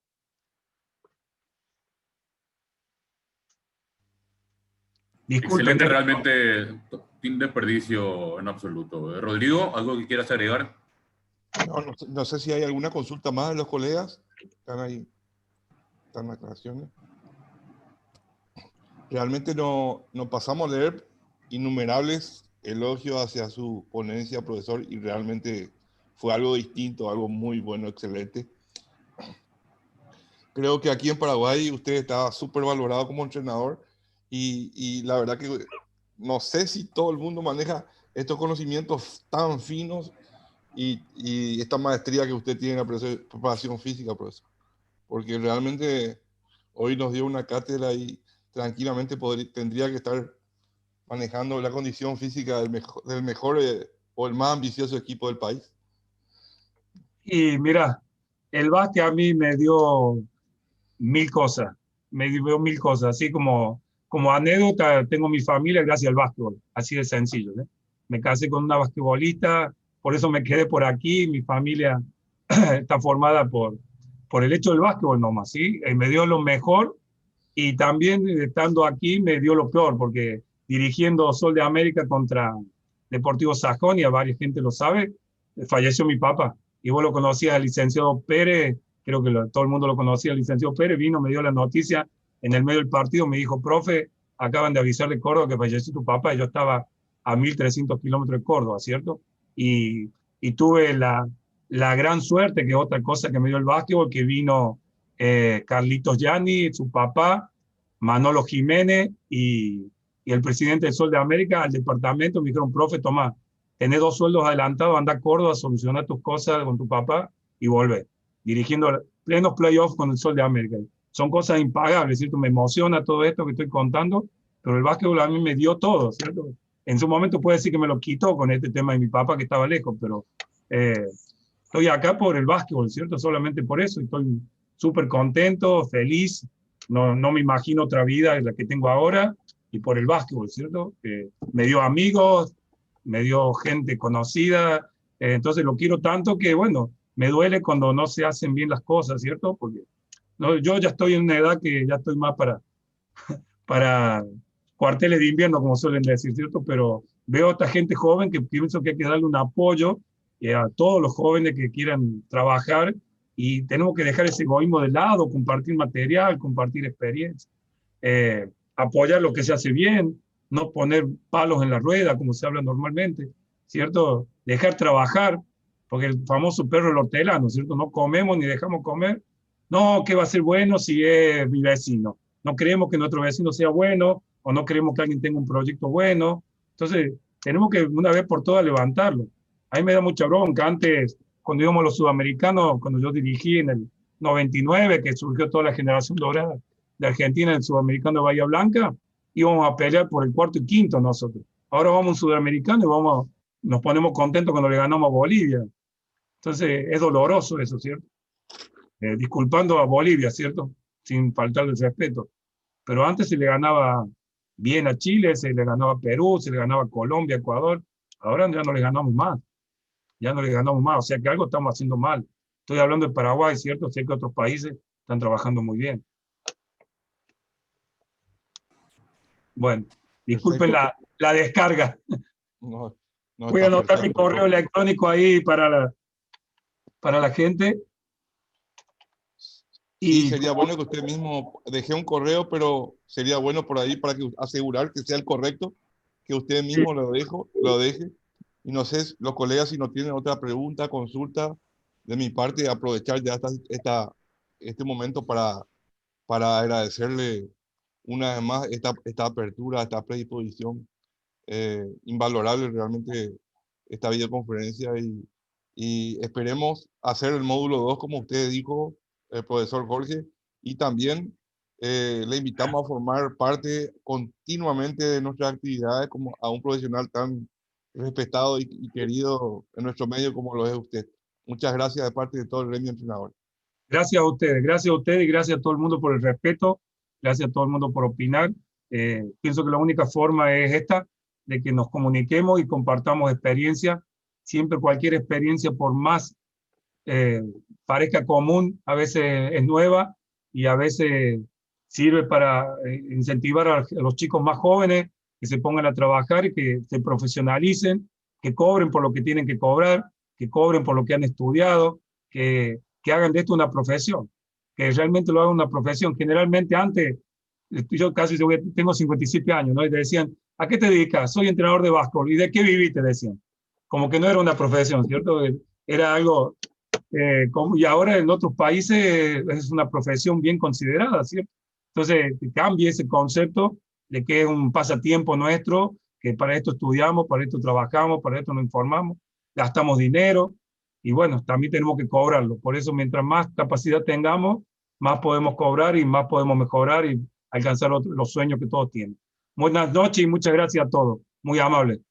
Disculpen. Excelente, realmente sin desperdicio en absoluto. Rodrigo, ¿algo que quieras agregar? No sé si hay alguna consulta más de los colegas. Están ahí. Están las aclaraciones. Realmente no pasamos a leer innumerables elogios hacia su ponencia, profesor, y realmente fue algo distinto, algo muy bueno, excelente. Creo que aquí en Paraguay usted está súper valorado como entrenador y la verdad que no sé si todo el mundo maneja estos conocimientos tan finos y esta maestría que usted tiene en la preparación física, profesor. Porque realmente hoy nos dio una cátedra y tranquilamente tendría que estar manejando la condición física del mejor o el más ambicioso equipo del país. Y mira, el básquet a mí me dio mil cosas, me dio mil cosas, así como anécdota, tengo mi familia gracias al básquetbol, así de sencillo, ¿eh? Me casé con una basquetbolista, por eso me quedé por aquí, mi familia está formada por el hecho del básquetbol nomás, ¿sí? Me dio lo mejor y también estando aquí me dio lo peor, porque dirigiendo Sol de América contra Deportivo Sajonia, varias gente lo sabe, falleció mi papá. Y vos lo conocías, el licenciado Pérez, creo que todo el mundo lo conocía, el licenciado Pérez, vino, me dio la noticia en el medio del partido, me dijo, profe, acaban de avisar de Córdoba que falleció tu papá, y yo estaba a 1.300 kilómetros de Córdoba, ¿cierto? Y tuve la gran suerte, que es otra cosa que me dio el básquetbol, que vino Carlitos Gianni, su papá, Manolo Jiménez y el presidente del Sol de América al departamento. Me dijeron, profe, toma, tenés 2 sueldos adelantados, anda a Córdoba, soluciona tus cosas con tu papá y volvé. Dirigiendo plenos playoffs con el Sol de América. Son cosas impagables, ¿cierto? Me emociona todo esto que estoy contando, pero el básquetbol a mí me dio todo, ¿cierto? En su momento puede decir que me lo quitó con este tema de mi papá que estaba lejos, pero estoy acá por el básquetbol, ¿cierto? Solamente por eso. Estoy súper contento, feliz. No me imagino otra vida en la que tengo ahora, y por el básquetbol, ¿cierto? Me dio amigos, me dio gente conocida, entonces lo quiero tanto que, bueno, me duele cuando no se hacen bien las cosas, ¿cierto? Porque no, yo ya estoy en una edad que ya estoy más para cuarteles de invierno, como suelen decir, ¿cierto? Pero veo a esta gente joven que pienso que hay que darle un apoyo a todos los jóvenes que quieran trabajar, y tenemos que dejar ese egoísmo de lado, compartir material, compartir experiencia, apoyar lo que se hace bien, no poner palos en la rueda, como se habla normalmente, ¿cierto? Dejar trabajar, porque el famoso perro del hortelano, ¿cierto? No comemos ni dejamos comer. No, ¿qué va a ser bueno si es mi vecino? No creemos que nuestro vecino sea bueno, o no creemos que alguien tenga un proyecto bueno. Entonces, tenemos que una vez por todas levantarlo. A mí me da mucha bronca. Antes, cuando íbamos los sudamericanos, cuando yo dirigí en el 99, que surgió toda la generación dorada de Argentina en el sudamericano de Bahía Blanca, íbamos a pelear por el cuarto y quinto nosotros. Ahora vamos a un sudamericano y nos ponemos contentos cuando le ganamos a Bolivia. Entonces, es doloroso eso, ¿cierto? Disculpando a Bolivia, ¿cierto? Sin faltarle el respeto. Pero antes se le ganaba bien a Chile, se le ganaba a Perú, se le ganaba a Colombia, Ecuador. Ahora ya no le ganamos más. Ya no le ganamos más. O sea que algo estamos haciendo mal. Estoy hablando de Paraguay, ¿cierto? Sé que otros países están trabajando muy bien. Bueno, disculpen la descarga. No, Voy a anotar mi correo electrónico ahí para la gente. Sí, sería bueno que usted mismo deje un correo, pero sería bueno por ahí para asegurar que sea el correcto, que usted mismo lo deje. Y no sé, los colegas, si no tienen otra pregunta, consulta, de mi parte, aprovechar ya este momento para agradecerle una vez más esta apertura, esta predisposición invalorable realmente, esta videoconferencia, y esperemos hacer el módulo 2 como usted dijo, el profesor Jorge, y también le invitamos a formar parte continuamente de nuestras actividades como a un profesional tan respetado y querido en nuestro medio como lo es usted. Muchas gracias de parte de todo el gremio entrenador. Gracias a ustedes y gracias a todo el mundo por el respeto, gracias a todo el mundo por opinar. Pienso que la única forma es esta, de que nos comuniquemos y compartamos experiencias. Siempre cualquier experiencia, por más parezca común, a veces es nueva y a veces sirve para incentivar a los chicos más jóvenes que se pongan a trabajar y que se profesionalicen, que cobren por lo que tienen que cobrar, que cobren por lo que han estudiado, que hagan de esto una profesión, que realmente lo hagan una profesión. Generalmente antes, yo tengo 57 años, ¿no? Y te decían, ¿a qué te dedicas? Soy entrenador de básquetbol. ¿Y de qué vivís? Te decían. Como que no era una profesión, ¿cierto? Era algo, y ahora en otros países es una profesión bien considerada, ¿cierto? Entonces, que cambie ese concepto de que es un pasatiempo nuestro, que para esto estudiamos, para esto trabajamos, para esto nos informamos, gastamos dinero, y bueno, también tenemos que cobrarlo. Por eso, mientras más capacidad tengamos, más podemos cobrar y más podemos mejorar y alcanzar los sueños que todos tienen. Buenas noches y muchas gracias a todos. Muy amable.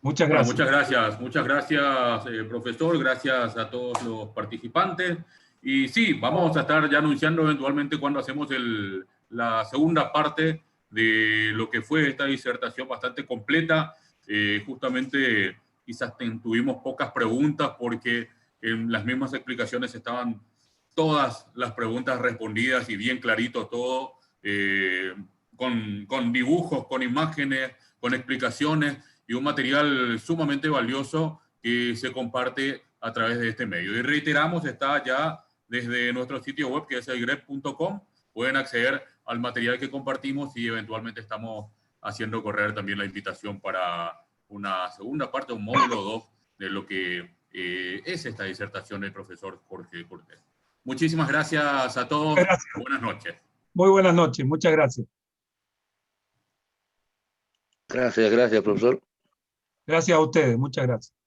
Muchas Bueno, gracias. muchas gracias, profesor, gracias a todos los participantes. Y sí, vamos a estar ya anunciando eventualmente cuando hacemos la segunda parte de lo que fue esta disertación bastante completa. Justamente quizás tuvimos pocas preguntas porque en las mismas explicaciones estaban todas las preguntas respondidas y bien clarito todo, con dibujos, con imágenes, con explicaciones, y un material sumamente valioso que se comparte a través de este medio. Y reiteramos, está ya desde nuestro sitio web, que es elgrep.com. Pueden acceder al material que compartimos y eventualmente estamos haciendo correr también la invitación para una segunda parte, un módulo 2 de lo que es esta disertación del profesor Jorge Cortés. Muchísimas gracias a todos. Gracias. Buenas noches. Muy buenas noches. Muchas gracias. Gracias, profesor. Gracias a ustedes. Muchas gracias.